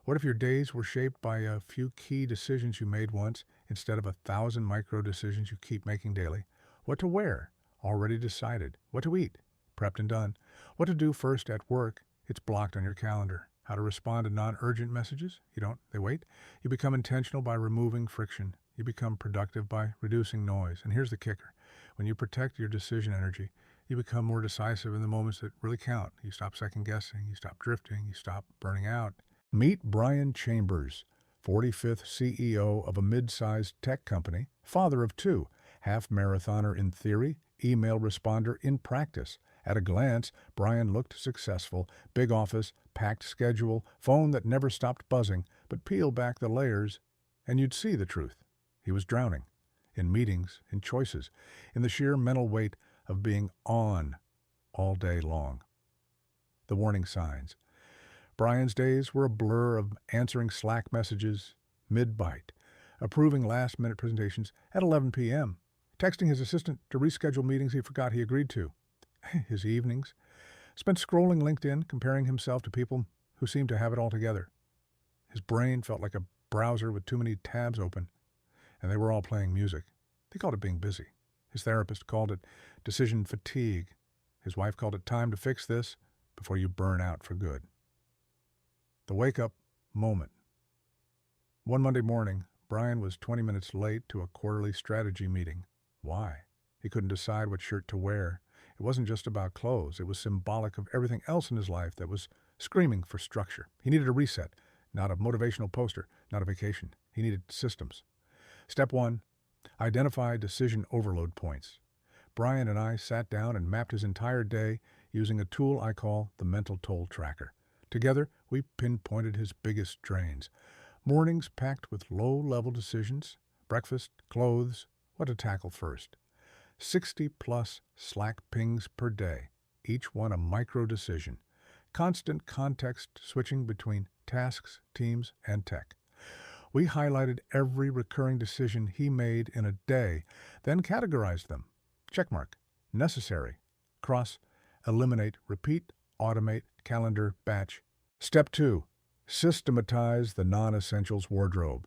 What if your days were shaped by a few key decisions you made once instead of 1,000 micro decisions you keep making daily? What to wear? Already decided. What to eat? Prepped and done. What to do first at work? It's blocked on your calendar. How to respond to non-urgent messages? You don't. They wait. You become intentional by removing friction. You become productive by reducing noise. And here's the kicker. When you protect your decision energy, you become more decisive in the moments that really count. You stop second-guessing. You stop drifting. You stop burning out. Meet Brian Chambers, 45th CEO of a mid-sized tech company, father of 2, half-marathoner in theory, email responder in practice. At a glance, Brian looked successful. Big office, packed schedule, phone that never stopped buzzing, but peel back the layers and you'd see the truth. He was drowning. In meetings, in choices, in the sheer mental weight of being on all day long. The warning signs. Brian's days were a blur of answering Slack messages mid-bite, approving last-minute presentations at 11 p.m., texting his assistant to reschedule meetings he forgot he agreed to. His evenings spent scrolling LinkedIn, comparing himself to people who seemed to have it all together. His brain felt like a browser with too many tabs open, and they were all playing music. They called it being busy. His therapist called it decision fatigue. His wife called it time to fix this before you burn out for good. The wake-up moment. One Monday morning, Brian was 20 minutes late to a quarterly strategy meeting. Why? He couldn't decide what shirt to wear. It wasn't just about clothes. It was symbolic of everything else in his life that was screaming for structure. He needed a reset, not a motivational poster, not a vacation. He needed systems. Step 1, identify decision overload points. Brian and I sat down and mapped his entire day using a tool I call the mental toll tracker. Together, we pinpointed his biggest drains. Mornings packed with low-level decisions, breakfast, clothes, what to tackle first. 60-plus Slack pings per day, each one a micro-decision. Constant context switching between tasks, teams, and tech. We highlighted every recurring decision he made in a day, then categorized them. Checkmark. Necessary. Cross. Eliminate. Repeat. Automate. Calendar. Batch. Step 2. Systematize the non-essentials wardrobe.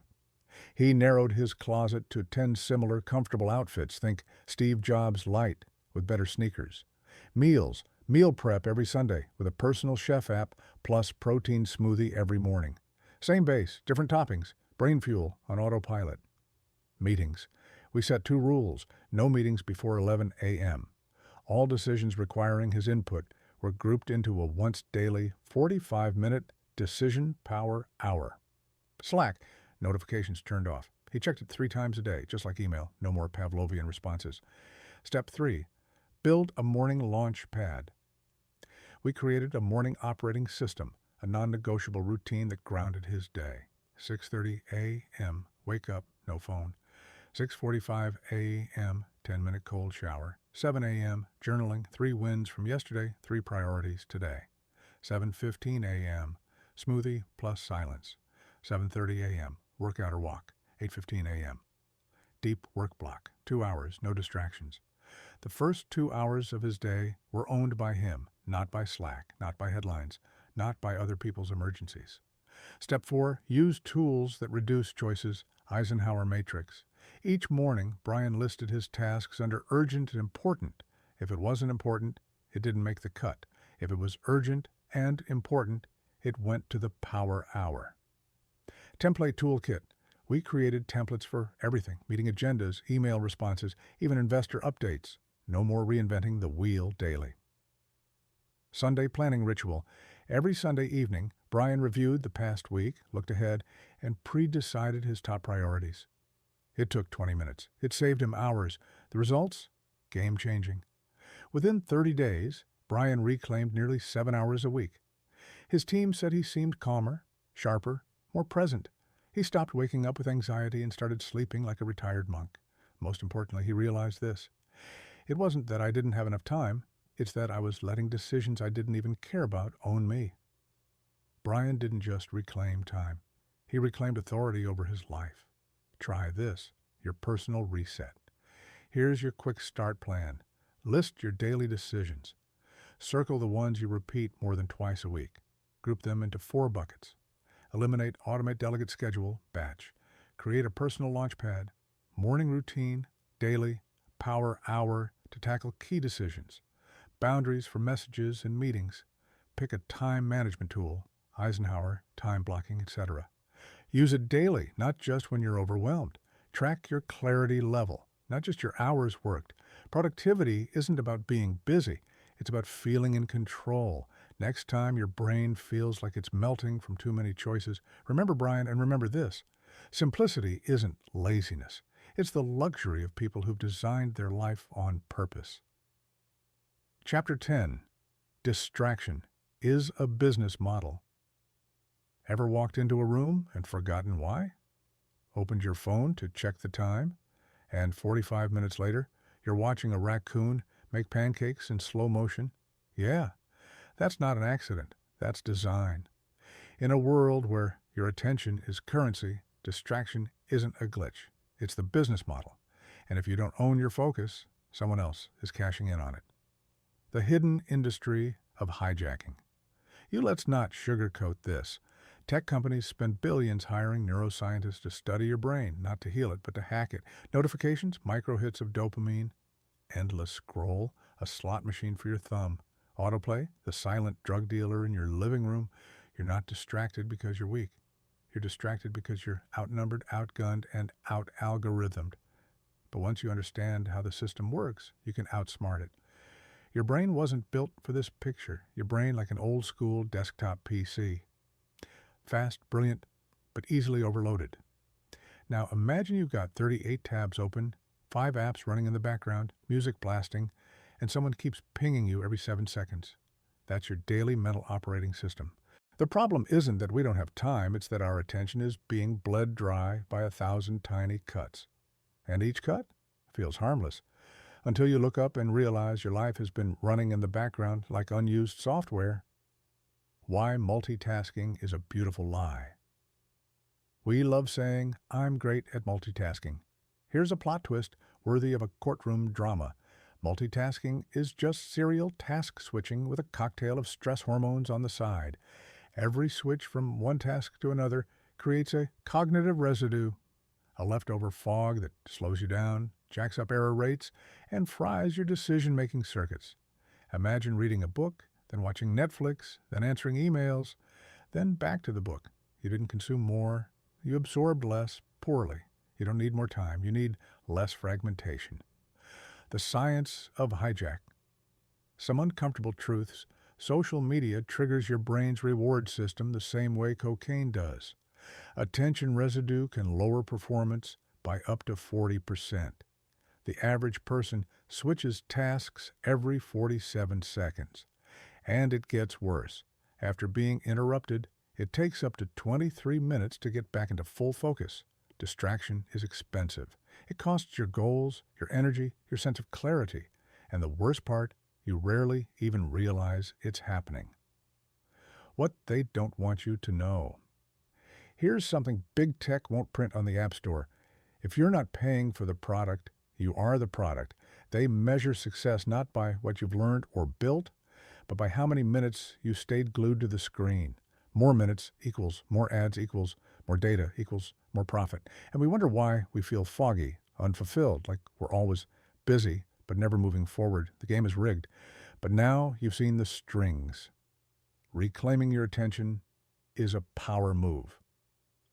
He narrowed his closet to 10 similar comfortable outfits. Think Steve Jobs light with better sneakers. Meals. Meal prep every Sunday with a personal chef app plus protein smoothie every morning. Same base, different toppings. Brain fuel on autopilot. Meetings. We set 2 rules. No meetings before 11 a.m. All decisions requiring his input were grouped into a once-daily 45-minute decision power hour. Slack, notifications turned off. He checked it 3 times a day, just like email, no more Pavlovian responses. Step 3, build a morning launch pad. We created a morning operating system, a non-negotiable routine that grounded his day. 6:30 a.m., wake up, no phone. 6:45 a.m., 10-minute cold shower. 7 a.m., journaling, 3 wins from yesterday, 3 priorities today. 7:15 a.m., smoothie plus silence. 7:30 a.m., workout or walk. 8:15 a.m., deep work block, 2 hours, no distractions. The first 2 hours of his day were owned by him, not by Slack, not by headlines, not by other people's emergencies. Step 4, use tools that reduce choices, Eisenhower matrix. Each morning, Brian listed his tasks under urgent and important. If it wasn't important, it didn't make the cut. If it was urgent and important, it went to the power hour. Template toolkit. We created templates for everything, meeting agendas, email responses, even investor updates. No more reinventing the wheel daily. Sunday planning ritual. Every Sunday evening, Brian reviewed the past week, looked ahead, and pre-decided his top priorities. It took 20 minutes. It saved him hours. The results? Game-changing. Within 30 days, Brian reclaimed nearly 7 hours a week. His team said he seemed calmer, sharper, more present. He stopped waking up with anxiety and started sleeping like a retired monk. Most importantly, he realized this. It wasn't that I didn't have enough time. It's that I was letting decisions I didn't even care about own me. Brian didn't just reclaim time. He reclaimed authority over his life. Try this, your personal reset. Here's your quick start plan. List your daily decisions. Circle the ones you repeat more than twice a week. Group them into 4 buckets. Eliminate automate delegate schedule, batch. Create a personal launch pad. Morning routine, daily, power hour to tackle key decisions. Boundaries for messages and meetings. Pick a time management tool, Eisenhower, time blocking, etc. Use it daily, not just when you're overwhelmed. Track your clarity level, not just your hours worked. Productivity isn't about being busy. It's about feeling in control. Next time your brain feels like it's melting from too many choices, remember Brian and remember this. Simplicity isn't laziness. It's the luxury of people who've designed their life on purpose. Chapter 10. Distraction is a business model. Ever walked into a room and forgotten why? Opened your phone to check the time, and 45 minutes later, you're watching a raccoon make pancakes in slow motion? Yeah, that's not an accident. That's design. In a world where your attention is currency, distraction isn't a glitch. It's the business model. And if you don't own your focus, someone else is cashing in on it. The hidden industry of hijacking. Let's not sugarcoat this. Tech companies spend billions hiring neuroscientists to study your brain, not to heal it, but to hack it. Notifications, micro hits of dopamine, endless scroll, a slot machine for your thumb. Autoplay, the silent drug dealer in your living room. You're not distracted because you're weak. You're distracted because you're outnumbered, outgunned, and out-algorithmed. But once you understand how the system works, you can outsmart it. Your brain wasn't built for this picture. Your brain like an old-school desktop PC. Fast, brilliant, but easily overloaded. Now imagine you've got 38 tabs open, 5 apps running in the background, music blasting, and someone keeps pinging you every 7 seconds. That's your daily mental operating system. The problem isn't that we don't have time, it's that our attention is being bled dry by 1,000 tiny cuts. And each cut feels harmless, until you look up and realize your life has been running in the background like unused software. Why multitasking is a beautiful lie. We love saying, I'm great at multitasking. Here's a plot twist worthy of a courtroom drama. Multitasking is just serial task switching with a cocktail of stress hormones on the side. Every switch from one task to another creates a cognitive residue, a leftover fog that slows you down, jacks up error rates, and fries your decision-making circuits. Imagine reading a book, then watching Netflix, then answering emails, then back to the book. You didn't consume more. You absorbed less, poorly. You don't need more time. You need less fragmentation. The science of hijack. Some uncomfortable truths Social media triggers your brain's reward system the same way cocaine does. Attention residue can lower performance by up to 40%. The average person switches tasks every 47 seconds. And it gets worse. After being interrupted, it takes up to 23 minutes to get back into full focus. Distraction is expensive. It costs your goals, your energy, your sense of clarity. And the worst part, you rarely even realize it's happening. What they don't want you to know. Here's something big tech won't print on the App Store. If you're not paying for the product, you are the product. They measure success not by what you've learned or built, but by how many minutes you stayed glued to the screen. More minutes equals more ads equals more data equals more profit. And we wonder why we feel foggy, unfulfilled, like we're always busy but never moving forward. The game is rigged. But now you've seen the strings. Reclaiming your attention is a power move.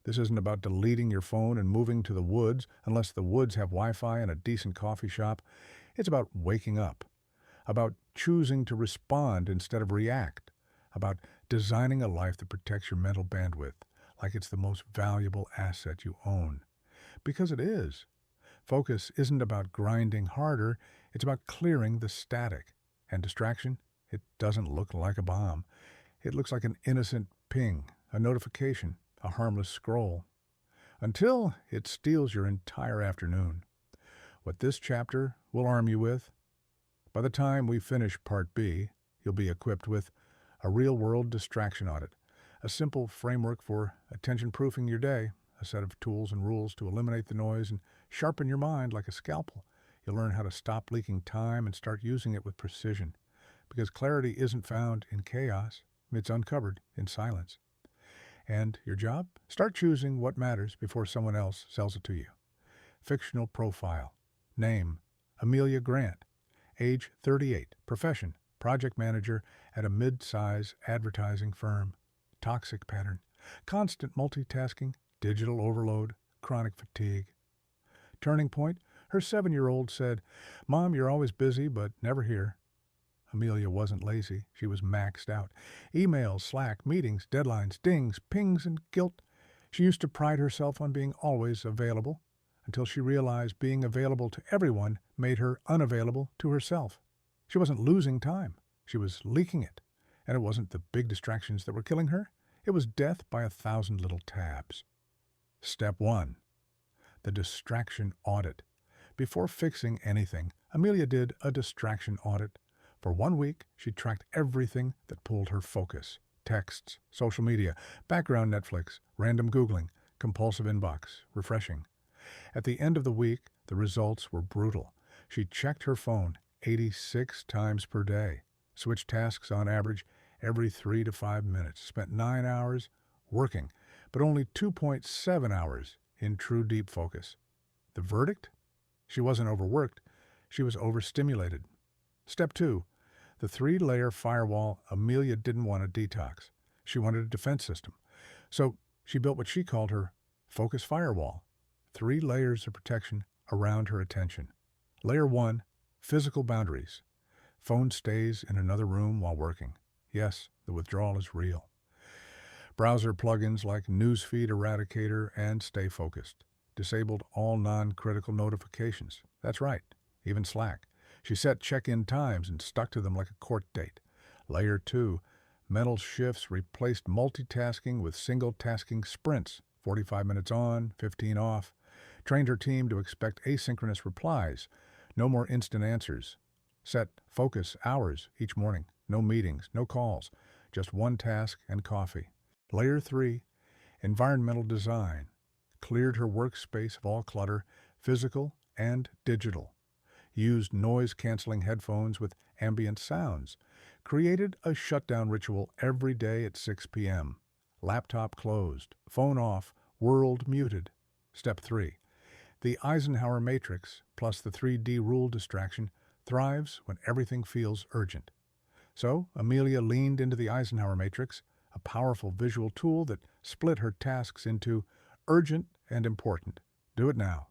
This isn't about deleting your phone and moving to the woods, unless the woods have Wi-Fi and a decent coffee shop. It's about waking up, about choosing to respond instead of react, about designing a life that protects your mental bandwidth like it's the most valuable asset you own. Because it is. Focus isn't about grinding harder, it's about clearing the static. And distraction, it doesn't look like a bomb. It looks like an innocent ping, a notification, a harmless scroll, until it steals your entire afternoon. What this chapter will arm you with, by the time we finish Part B, you'll be equipped with a real-world distraction audit, a simple framework for attention-proofing your day, a set of tools and rules to eliminate the noise and sharpen your mind like a scalpel. You'll learn how to stop leaking time and start using it with precision, because clarity isn't found in chaos, it's uncovered in silence. And your job? Start choosing what matters before someone else sells it to you. Fictional profile. Name: Amelia Grant. Age 38. Profession: project manager at a mid-size advertising firm. Toxic pattern: constant multitasking, digital overload, chronic fatigue. Turning point: her 7-year-old said, "Mom, you're always busy, but never here." Amelia wasn't lazy. She was maxed out. Emails, Slack, meetings, deadlines, dings, pings, and guilt. She used to pride herself on being always available, until she realized being available to everyone made her unavailable to herself. She wasn't losing time. She was leaking it. And it wasn't the big distractions that were killing her. It was death by 1,000 little tabs. Step 1. The distraction audit. Before fixing anything, Amelia did a distraction audit. For 1 week, she tracked everything that pulled her focus. Texts, social media, background Netflix, random Googling, compulsive inbox, refreshing. At the end of the week, the results were brutal. She checked her phone 86 times per day, switched tasks on average every 3 to 5 minutes, spent 9 hours working, but only 2.7 hours in true deep focus. The verdict? She wasn't overworked, she was overstimulated. Step 2. The 3-layer firewall. Amelia didn't want a detox. She wanted a defense system. So she built what she called her focus firewall. 3 layers of protection around her attention. Layer 1, physical boundaries. Phone stays in another room while working. Yes, the withdrawal is real. Browser plugins like Newsfeed Eradicator and Stay Focused. Disabled all non-critical notifications. That's right, even Slack. She set check-in times and stuck to them like a court date. Layer 2, mental shifts replaced multitasking with single-tasking sprints. 45 minutes on, 15 off. Trained her team to expect asynchronous replies. No more instant answers. Set focus hours each morning. No meetings, no calls. Just one task and coffee. Layer 3, environmental design. Cleared her workspace of all clutter, physical and digital. Used noise-canceling headphones with ambient sounds. Created a shutdown ritual every day at 6 p.m. Laptop closed, phone off, world muted. Step 3. The Eisenhower matrix plus the 3D rule distraction thrives when everything feels urgent. So Amelia leaned into the Eisenhower matrix, a powerful visual tool that split her tasks into urgent and important. Do it now.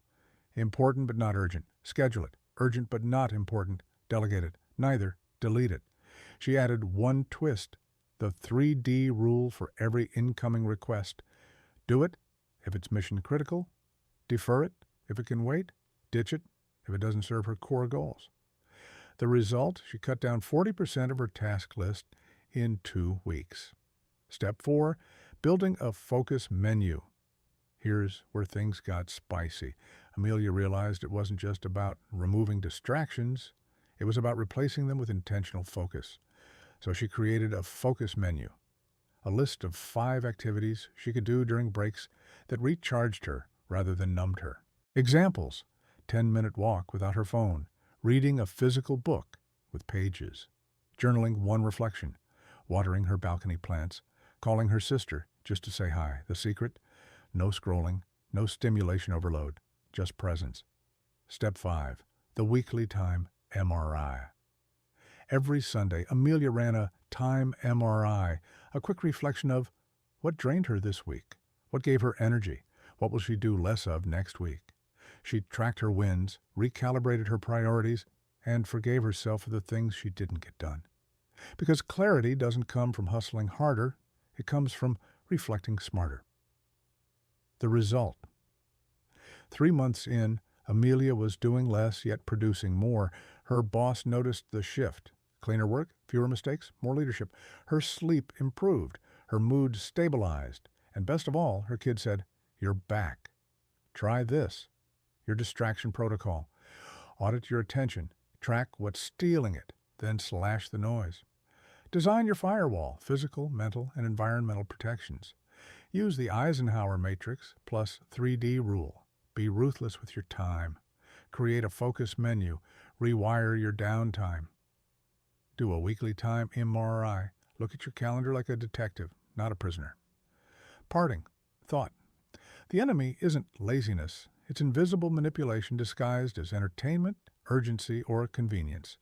Important but not urgent. Schedule it. Urgent but not important. Delegate it. Neither. Delete it. She added one twist, the 3D rule for every incoming request. Do it if it's mission critical, defer it if it can wait, ditch it if it doesn't serve her core goals. The result, she cut down 40% of her task list in 2 weeks. Step 4, building a focus menu. Here's where things got spicy. Amelia realized it wasn't just about removing distractions, it was about replacing them with intentional focus. So she created a focus menu, a list of 5 activities she could do during breaks that recharged her rather than numbed her. Examples: 10-minute walk without her phone, reading a physical book with pages, journaling one reflection, watering her balcony plants, calling her sister just to say hi. The secret? No scrolling, no stimulation overload, just presence. Step 5, the weekly time MRI. Every Sunday, Amelia ran a time MRI, a quick reflection of what drained her this week, what gave her energy, what will she do less of next week. She tracked her wins, recalibrated her priorities, and forgave herself for the things she didn't get done. Because clarity doesn't come from hustling harder, it comes from reflecting smarter. The result: 3 months in, Amelia was doing less yet producing more. Her boss noticed the shift. Cleaner work, fewer mistakes, more leadership. Her sleep improved. Her mood stabilized. And best of all, her kid said, "You're back. Try this." Your distraction protocol. Audit your attention. Track what's stealing it. Then slash the noise. Design your firewall, physical, mental, and environmental protections. Use the Eisenhower matrix plus 3D rule. Be ruthless with your time. Create a focus menu. Rewire your downtime. Do a weekly time MRI. Look at your calendar like a detective, not a prisoner. Parting. Thought. The enemy isn't laziness. It's invisible manipulation disguised as entertainment, urgency, or convenience.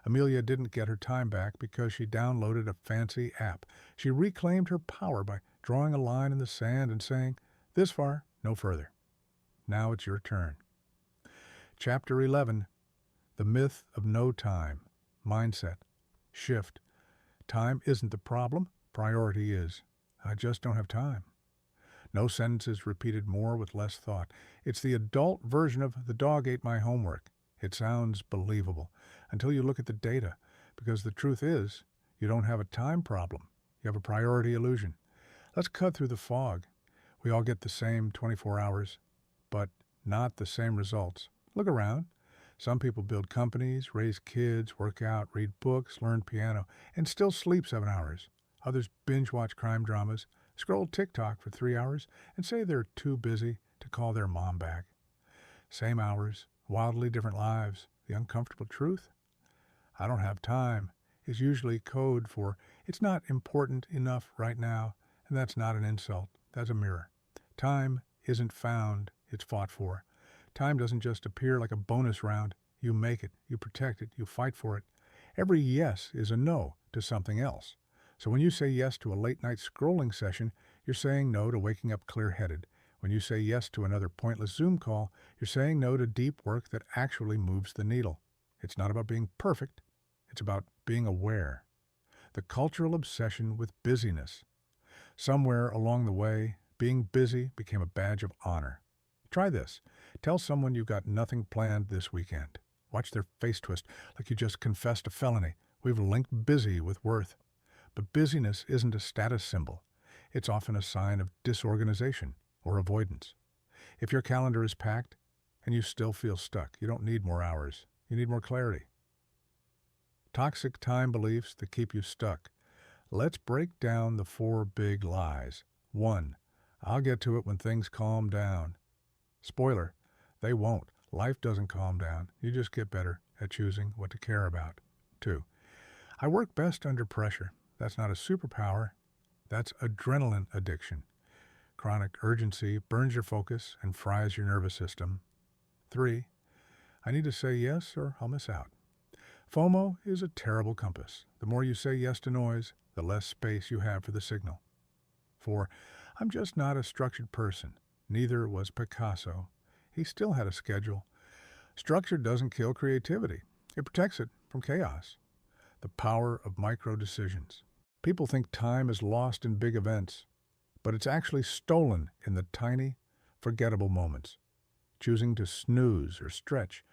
Amelia didn't get her time back because she downloaded a fancy app. She reclaimed her power by drawing a line in the sand and saying, "This far, no further." Now it's your turn. Chapter 11. The Myth of No Time. Mindset. Shift. Time isn't the problem. Priority is. I just don't have time. No sentences repeated more with less thought. It's the adult version of "the dog ate my homework." It sounds believable until you look at the data, because the truth is, you don't have a time problem. You have a priority illusion. Let's cut through the fog. We all get the same 24 hours, but not the same results. Look around. Some people build companies, raise kids, work out, read books, learn piano, and still sleep 7 hours. Others binge-watch crime dramas, scroll TikTok for 3 hours, and say they're too busy to call their mom back. Same hours, wildly different lives. The uncomfortable truth? I don't have time is usually code for it's not important enough right now, and that's not an insult. That's a mirror. Time isn't found, it's fought for. Time doesn't just appear like a bonus round. You make it, you protect it, you fight for it. Every yes is a no to something else. So when you say yes to a late-night scrolling session, you're saying no to waking up clear-headed. When you say yes to another pointless Zoom call, you're saying no to deep work that actually moves the needle. It's not about being perfect. It's about being aware. The cultural obsession with busyness. Somewhere along the way, being busy became a badge of honor. Try this. Tell someone you've got nothing planned this weekend. Watch their face twist like you just confessed a felony. We've linked busy with worth. But busyness isn't a status symbol. It's often a sign of disorganization or avoidance. If your calendar is packed and you still feel stuck, you don't need more hours. You need more clarity. Toxic time beliefs that keep you stuck. Let's break down the 4 big lies. 1. I'll get to it when things calm down. Spoiler, they won't. Life doesn't calm down. You just get better at choosing what to care about. 2. I work best under pressure. That's not a superpower. That's adrenaline addiction. Chronic urgency burns your focus and fries your nervous system. 3. I need to say yes or I'll miss out. FOMO is a terrible compass. The more you say yes to noise, the less space you have for the signal. 4. I'm just not a structured person. Neither was Picasso. He still had a schedule. Structure doesn't kill creativity. It protects it from chaos. The power of micro decisions. People think time is lost in big events, but it's actually stolen in the tiny, forgettable moments. Choosing to snooze or stretch,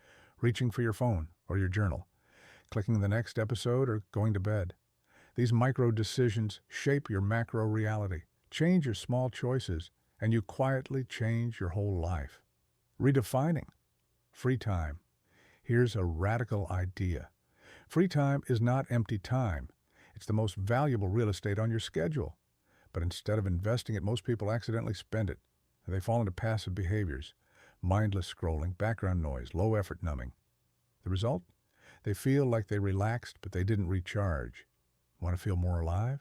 reaching for your phone or your journal, clicking the next episode or going to bed. These micro decisions shape your macro reality. Change your small choices, and you quietly change your whole life. Redefining free time. Here's a radical idea. Free time is not empty time. It's the most valuable real estate on your schedule. But instead of investing it, most people accidentally spend it. They fall into passive behaviors, mindless scrolling, background noise, low-effort numbing. The result? They feel like they relaxed, but they didn't recharge. Want to feel more alive?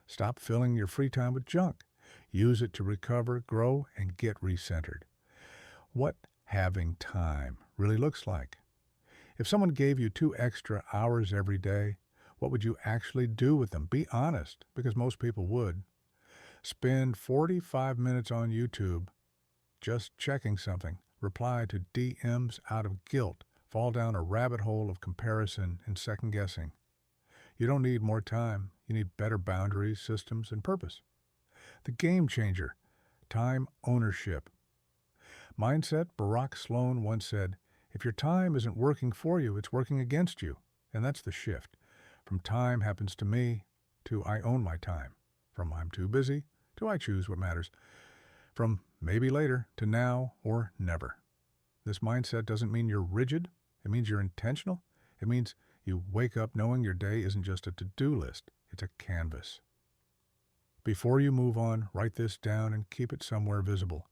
Stop filling your free time with junk. Use it to recover, grow, and get recentered. What having time really looks like. If someone gave you 2 extra hours every day, what would you actually do with them? Be honest, because most people would. Spend 45 minutes on YouTube just checking something. Reply to DMs out of guilt. Fall down a rabbit hole of comparison and second-guessing. You don't need more time. You need better boundaries, systems, and purpose. The game changer, time ownership. Mindset, Barack Sloan once said, if your time isn't working for you, it's working against you. And that's the shift. From time happens to me to I own my time. From I'm too busy to I choose what matters. From maybe later to now or never. This mindset doesn't mean you're rigid. It means you're intentional. It means you wake up knowing your day isn't just a to-do list. It's a canvas. Before you move on, write this down and keep it somewhere visible.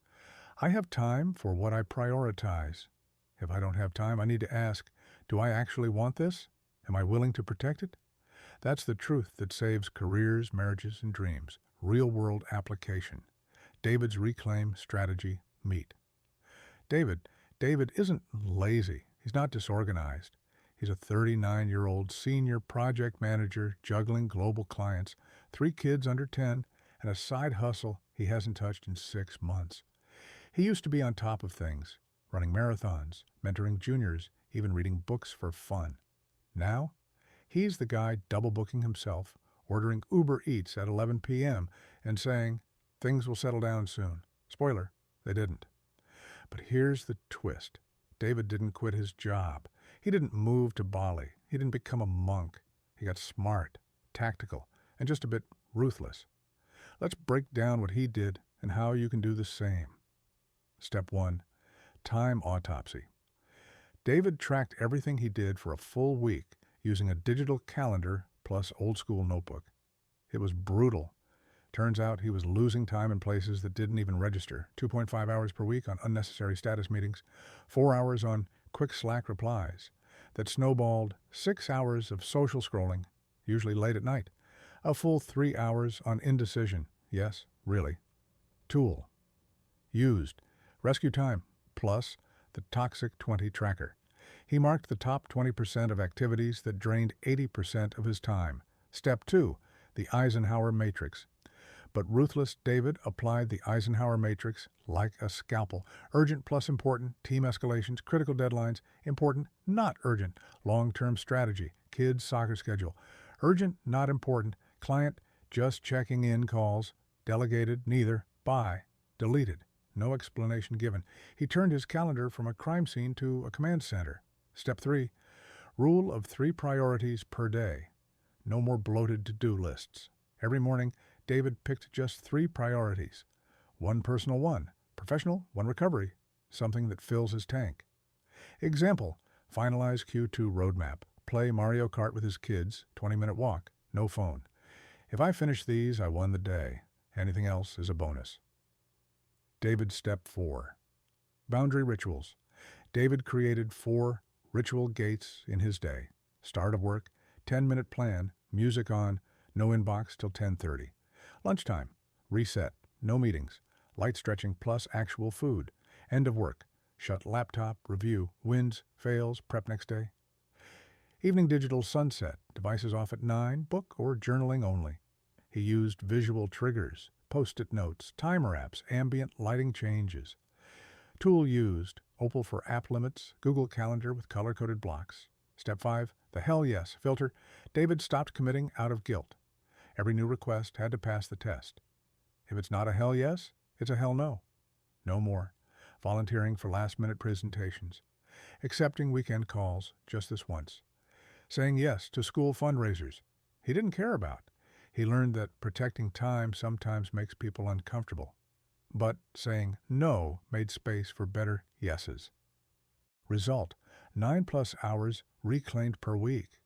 I have time for what I prioritize. If I don't have time, I need to ask, do I actually want this? Am I willing to protect it? That's the truth that saves careers, marriages, and dreams. Real-world application. David's reclaim strategy meet. David isn't lazy. He's not disorganized. He's a 39-year-old senior project manager juggling global clients, 3 kids under 10, and a side hustle he hasn't touched in 6 months. He used to be on top of things, running marathons, mentoring juniors, even reading books for fun. Now, he's the guy double-booking himself, ordering Uber Eats at 11 p.m. and saying, things will settle down soon. Spoiler, they didn't. But here's the twist. David didn't quit his job. He didn't move to Bali. He didn't become a monk. He got smart, tactical, and just a bit ruthless. Let's break down what he did and how you can do the same. Step 1. Time autopsy. David tracked everything he did for a full week using a digital calendar plus old-school notebook. It was brutal. Turns out he was losing time in places that didn't even register. 2.5 hours per week on unnecessary status meetings, 4 hours on quick Slack replies. That snowballed 6 hours of social scrolling, usually late at night. A full 3 hours on indecision. Yes, really. Tool. Used. Rescue time, plus the Toxic 20 tracker. He marked the top 20% of activities that drained 80% of his time. Step 2, the Eisenhower matrix. But ruthless David applied the Eisenhower matrix like a scalpel. Urgent plus important, team escalations, critical deadlines, important, not urgent, long-term strategy, kids' soccer schedule. Urgent, not important, client, just checking in calls, delegated, neither, bye, deleted. No explanation given. He turned his calendar from a crime scene to a command center. Step 3, rule of 3 priorities per day. No more bloated to-do lists. Every morning, David picked just 3 priorities. 1 personal, 1 professional, 1 recovery, something that fills his tank. Example, finalize Q2 roadmap. Play Mario Kart with his kids, 20-minute walk, no phone. If I finish these, I won the day. Anything else is a bonus. David step 4. Boundary rituals. David created 4 ritual gates in his day. Start of work, 10-minute plan, music on, no inbox till 10:30. Lunchtime, reset, no meetings, light stretching plus actual food. End of work, shut laptop, review, wins, fails, prep next day. Evening digital sunset, devices off at 9, book or journaling only. He used visual triggers, post-it notes, timer apps, ambient lighting changes. Tool used, Opal for app limits, Google Calendar with color-coded blocks. Step 5, the hell yes filter. David stopped committing out of guilt. Every new request had to pass the test. If it's not a hell yes, it's a hell no. No more. Volunteering for last-minute presentations. Accepting weekend calls just this once. Saying yes to school fundraisers he didn't care about. He learned that protecting time sometimes makes people uncomfortable. But saying no made space for better yeses. Result, 9+ hours reclaimed per week.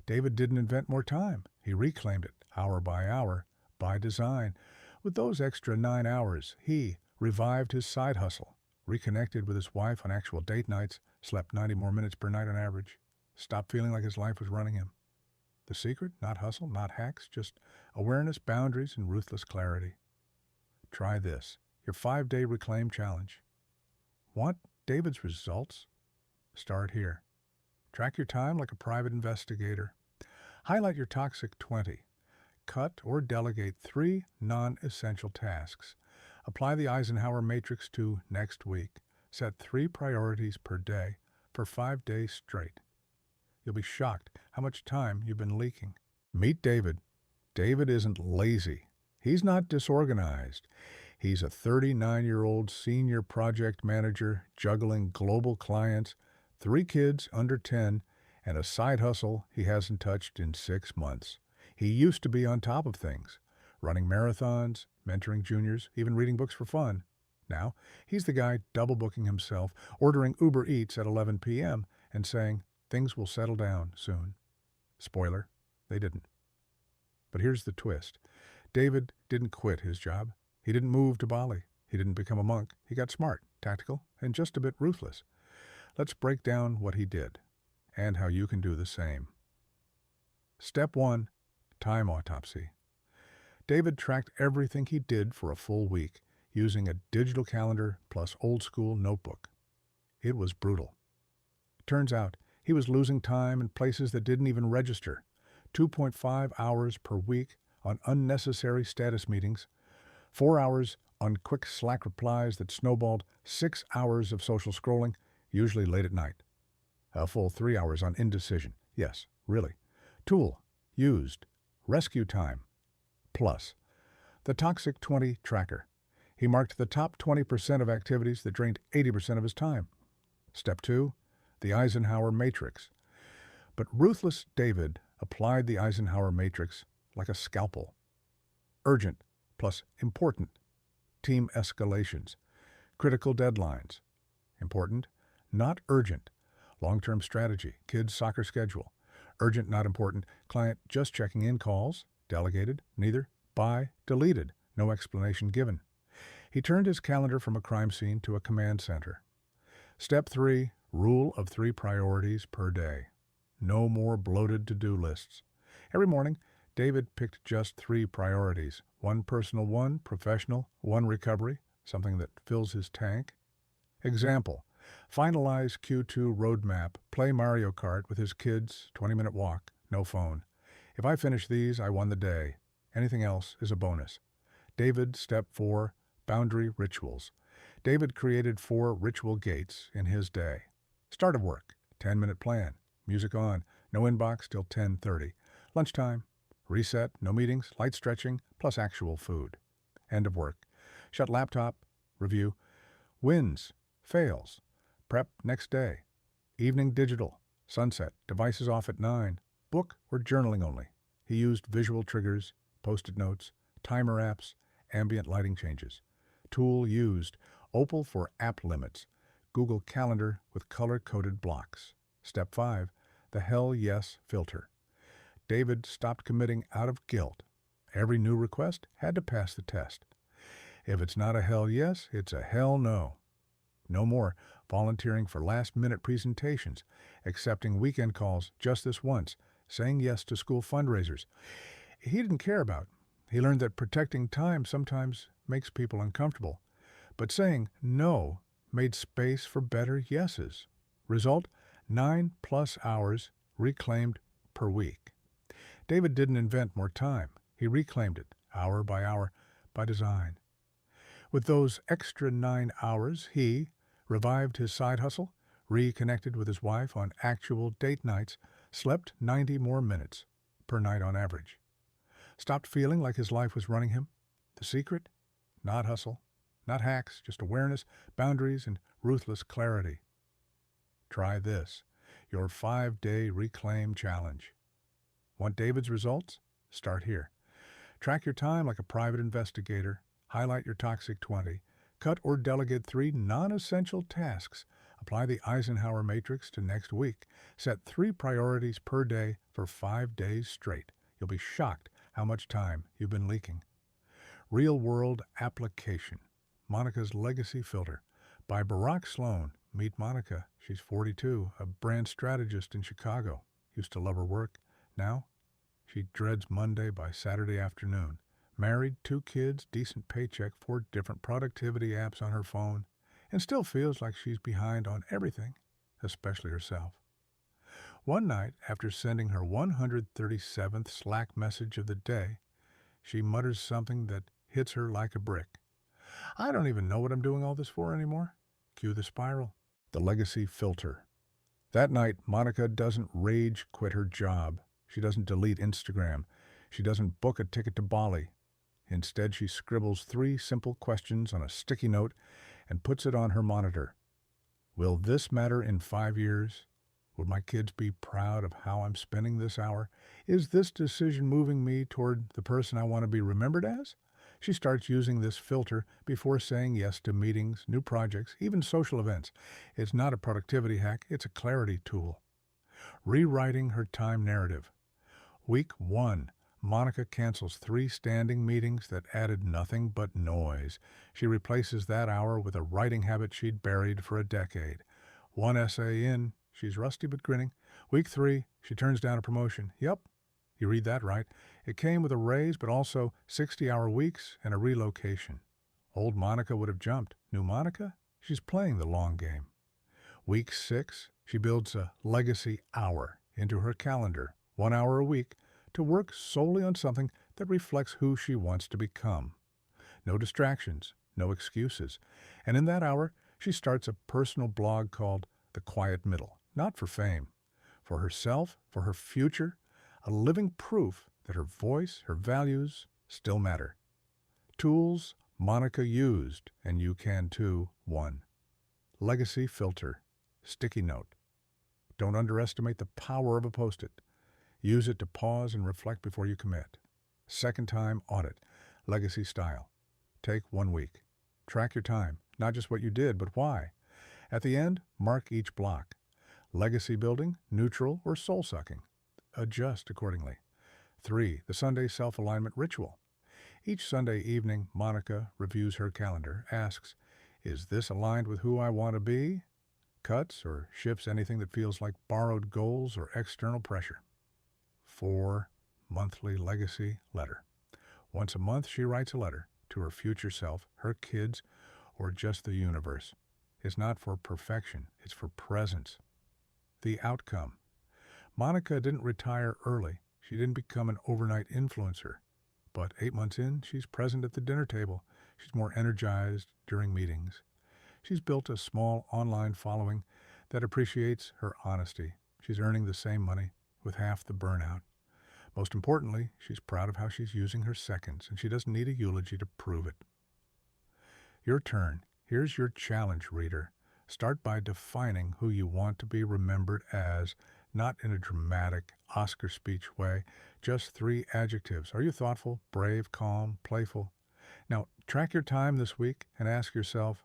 David didn't invent more time. He reclaimed it, hour, by design. With those extra 9 hours, he revived his side hustle, reconnected with his wife on actual date nights, slept 90 more minutes per night on average, stopped feeling like his life was running him. The secret? Not hustle, not hacks, just awareness, boundaries, and ruthless clarity. Try this, your 5-day Reclaim Challenge. Want David's results? Start here. Track your time like a private investigator. Highlight your toxic 20. Cut or delegate 3 non-essential tasks. Apply the Eisenhower matrix to next week. Set 3 priorities per day for 5 days straight. You'll be shocked how much time you've been leaking. Meet David. David isn't lazy. He's not disorganized. He's a 39-year-old senior project manager juggling global clients, 3 kids under 10, and a side hustle he hasn't touched in 6 months. He used to be on top of things, running marathons, mentoring juniors, even reading books for fun. Now, he's the guy double booking himself, ordering Uber Eats at 11 p.m. and saying things will settle down soon. Spoiler, they didn't. But here's the twist. David didn't quit his job. He didn't move to Bali. He didn't become a monk. He got smart, tactical, and just a bit ruthless. Let's break down what he did and how you can do the same. Step 1, time autopsy. David tracked everything he did for a full week using a digital calendar plus old-school notebook. It was brutal. Turns out he was losing time in places that didn't even register. 2.5 hours per week on unnecessary status meetings, 4 hours on quick Slack replies that snowballed 6 hours of social scrolling, usually late at night. A full 3 hours on indecision. Yes, really. Tool, used, rescue time. Plus, the Toxic 20 tracker. He marked the top 20% of activities that drained 80% of his time. Step 2, the Eisenhower matrix. But ruthless David applied the Eisenhower matrix like a scalpel. Urgent plus important. Team escalations. Critical deadlines. Important, not urgent. Long-term strategy. Kids' soccer schedule. Urgent, not important. Client just checking in calls. Delegated, neither. By, deleted. No explanation given. He turned his calendar from a crime scene to a command center. Step 3, rule of 3 priorities per day. No more bloated to-do lists. Every morning, David picked just 3 priorities. 1 personal, 1 professional, 1 recovery, something that fills his tank. Example, finalize Q2 roadmap, play Mario Kart with his kids, 20-minute walk, no phone. If I finish these, I won the day. Anything else is a bonus. David, step 4, boundary rituals. David created 4 ritual gates in his day. Start of work, 10-minute plan, music on, no inbox till 10:30. Lunchtime, reset, no meetings, light stretching, plus actual food. End of work. Shut laptop, review. Wins, fails, prep next day. Evening digital, sunset, devices off at 9. Book or journaling only. He used visual triggers, post-it notes, timer apps, ambient lighting changes. Tool used, Opal for app limits. Google Calendar with color-coded blocks. Step 5, the hell yes filter. David stopped committing out of guilt. Every new request had to pass the test. If it's not a hell yes, it's a hell no. No more volunteering for last-minute presentations, accepting weekend calls just this once, saying yes to school fundraisers. He didn't care about. He learned that protecting time sometimes makes people uncomfortable, but saying no made space for better yeses. Result, 9+ hours reclaimed per week. David didn't invent more time. He reclaimed it, hour, by design. With those extra 9 hours, he revived his side hustle, reconnected with his wife on actual date nights, slept 90 more minutes per night on average. Stopped feeling like his life was running him. The secret? Not hustle, not hacks, just awareness, boundaries, and ruthless clarity. Try this, your 5-day Reclaim Challenge. Want David's results? Start here. Track your time like a private investigator, highlight your toxic 20, cut or delegate 3 non-essential tasks, apply the Eisenhower matrix to next week, set 3 priorities per day for 5 days straight. You'll be shocked how much time you've been leaking. Real-World Application, Monica's Legacy Filter, by Barack Sloan. Meet Monica. She's 42, a brand strategist in Chicago. Used to love her work. Now, she dreads Monday by Saturday afternoon. Married, 2 kids, decent paycheck, 4 different productivity apps on her phone, and still feels like she's behind on everything, especially herself. One night, after sending her 137th Slack message of the day, she mutters something that hits her like a brick. I don't even know what I'm doing all this for anymore. Cue the spiral. The Legacy Filter. That night, Monica doesn't rage quit her job. She doesn't delete Instagram. She doesn't book a ticket to Bali. Instead, she scribbles 3 simple questions on a sticky note and puts it on her monitor. Will this matter in 5 years? Would my kids be proud of how I'm spending this hour? Is this decision moving me toward the person I want to be remembered as? She starts using this filter before saying yes to meetings, new projects, even social events. It's not a productivity hack, it's a clarity tool. Rewriting her time narrative. Week 1. Monica cancels 3 standing meetings that added nothing but noise. She replaces that hour with a writing habit she'd buried for a decade. 1 essay in, she's rusty but grinning. Week 3, she turns down a promotion. Yep, you read that right. It came with a raise, but also 60-hour weeks and a relocation. Old Monica would have jumped. New Monica? She's playing the long game. Week 6, she builds a legacy hour into her calendar, 1 hour a week, to work solely on something that reflects who she wants to become. No distractions, no excuses. And in that hour, she starts a personal blog called The Quiet Middle, not for fame, for herself, for her future, a living proof that her voice, her values still matter. Tools Monica used, and you can too. 1. Legacy Filter. Sticky note. Don't underestimate the power of a Post-it. Use it to pause and reflect before you commit. Second time audit. Legacy style. Take 1 week. Track your time, not just what you did, but why. At the end, mark each block. Legacy building, neutral, or soul-sucking. Adjust accordingly. 3. The Sunday Self-Alignment Ritual. Each Sunday evening, Monica reviews her calendar, asks, is this aligned with who I want to be? Cuts or shifts anything that feels like borrowed goals or external pressure. 4. Monthly Legacy Letter. Once a month, she writes a letter to her future self, her kids, or just the universe. It's not for perfection, it's for presence. The outcome. Monica didn't retire early. She didn't become an overnight influencer. But 8 months in, she's present at the dinner table. She's more energized during meetings. She's built a small online following that appreciates her honesty. She's earning the same money with half the burnout. Most importantly, she's proud of how she's using her seconds, and she doesn't need a eulogy to prove it. Your turn. Here's your challenge, reader. Start by defining who you want to be remembered as, not in a dramatic Oscar speech way, just 3 adjectives. Are you thoughtful, brave, calm, playful? Now, track your time this week and ask yourself,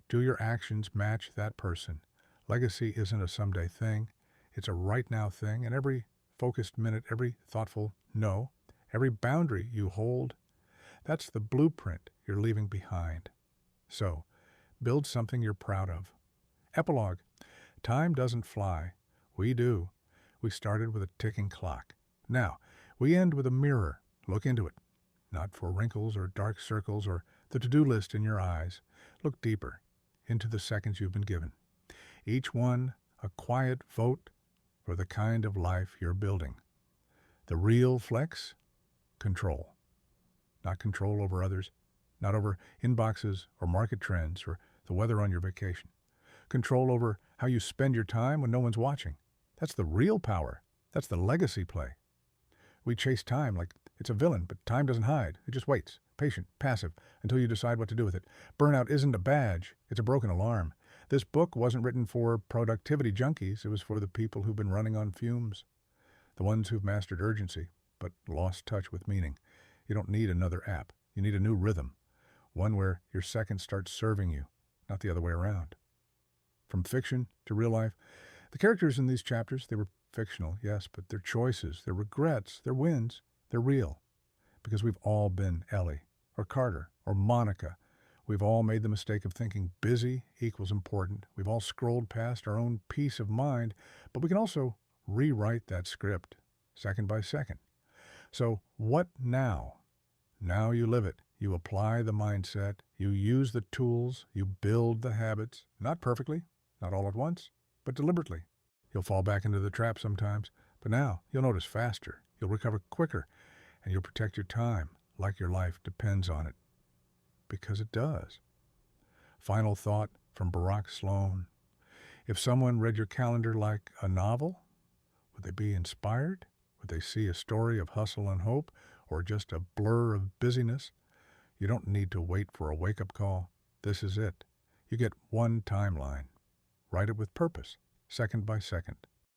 do your actions match that person? Legacy isn't a someday thing. It's a right now thing, and every focused minute, every thoughtful no, every boundary you hold, that's the blueprint you're leaving behind. So, build something you're proud of. Epilogue. Time doesn't fly. We do. We started with a ticking clock. Now, we end with a mirror. Look into it. Not for wrinkles or dark circles or the to-do list in your eyes. Look deeper into the seconds you've been given. Each one a quiet vote for the kind of life you're building. The real flex? Control. Not control over others, not over inboxes or market trends or the weather on your vacation. control over how you spend your time when no one's watching. That's the real power. That's the legacy play. We chase time like it's a villain, but time doesn't hide. It just waits, patient, passive, until you decide what to do with it. Burnout isn't a badge. It's a broken alarm. This book wasn't written for productivity junkies. It was for the people who've been running on fumes, the ones who've mastered urgency but lost touch with meaning. You don't need another app. You need a new rhythm, one where your seconds start serving you, not the other way around. From fiction to real life, the characters in these chapters, they were fictional, yes, but their choices, their regrets, their wins, they're real. Because we've all been Ellie, or Carter, or Monica. We've all made the mistake of thinking busy equals important. We've all scrolled past our own peace of mind, but we can also rewrite that script, second by second. So what now? Now you live it. You apply the mindset. You use the tools. You build the habits. Not perfectly, not all at once, but deliberately. You'll fall back into the trap sometimes, but now you'll notice faster. You'll recover quicker, and you'll protect your time like your life depends on it. Because it does. Final thought from Barak Sloan. If someone read your calendar like a novel, would they be inspired? Would they see a story of hustle and hope, or just a blur of busyness? You don't need to wait for a wake-up call. This is it. You get one timeline. Write it with purpose, second by second.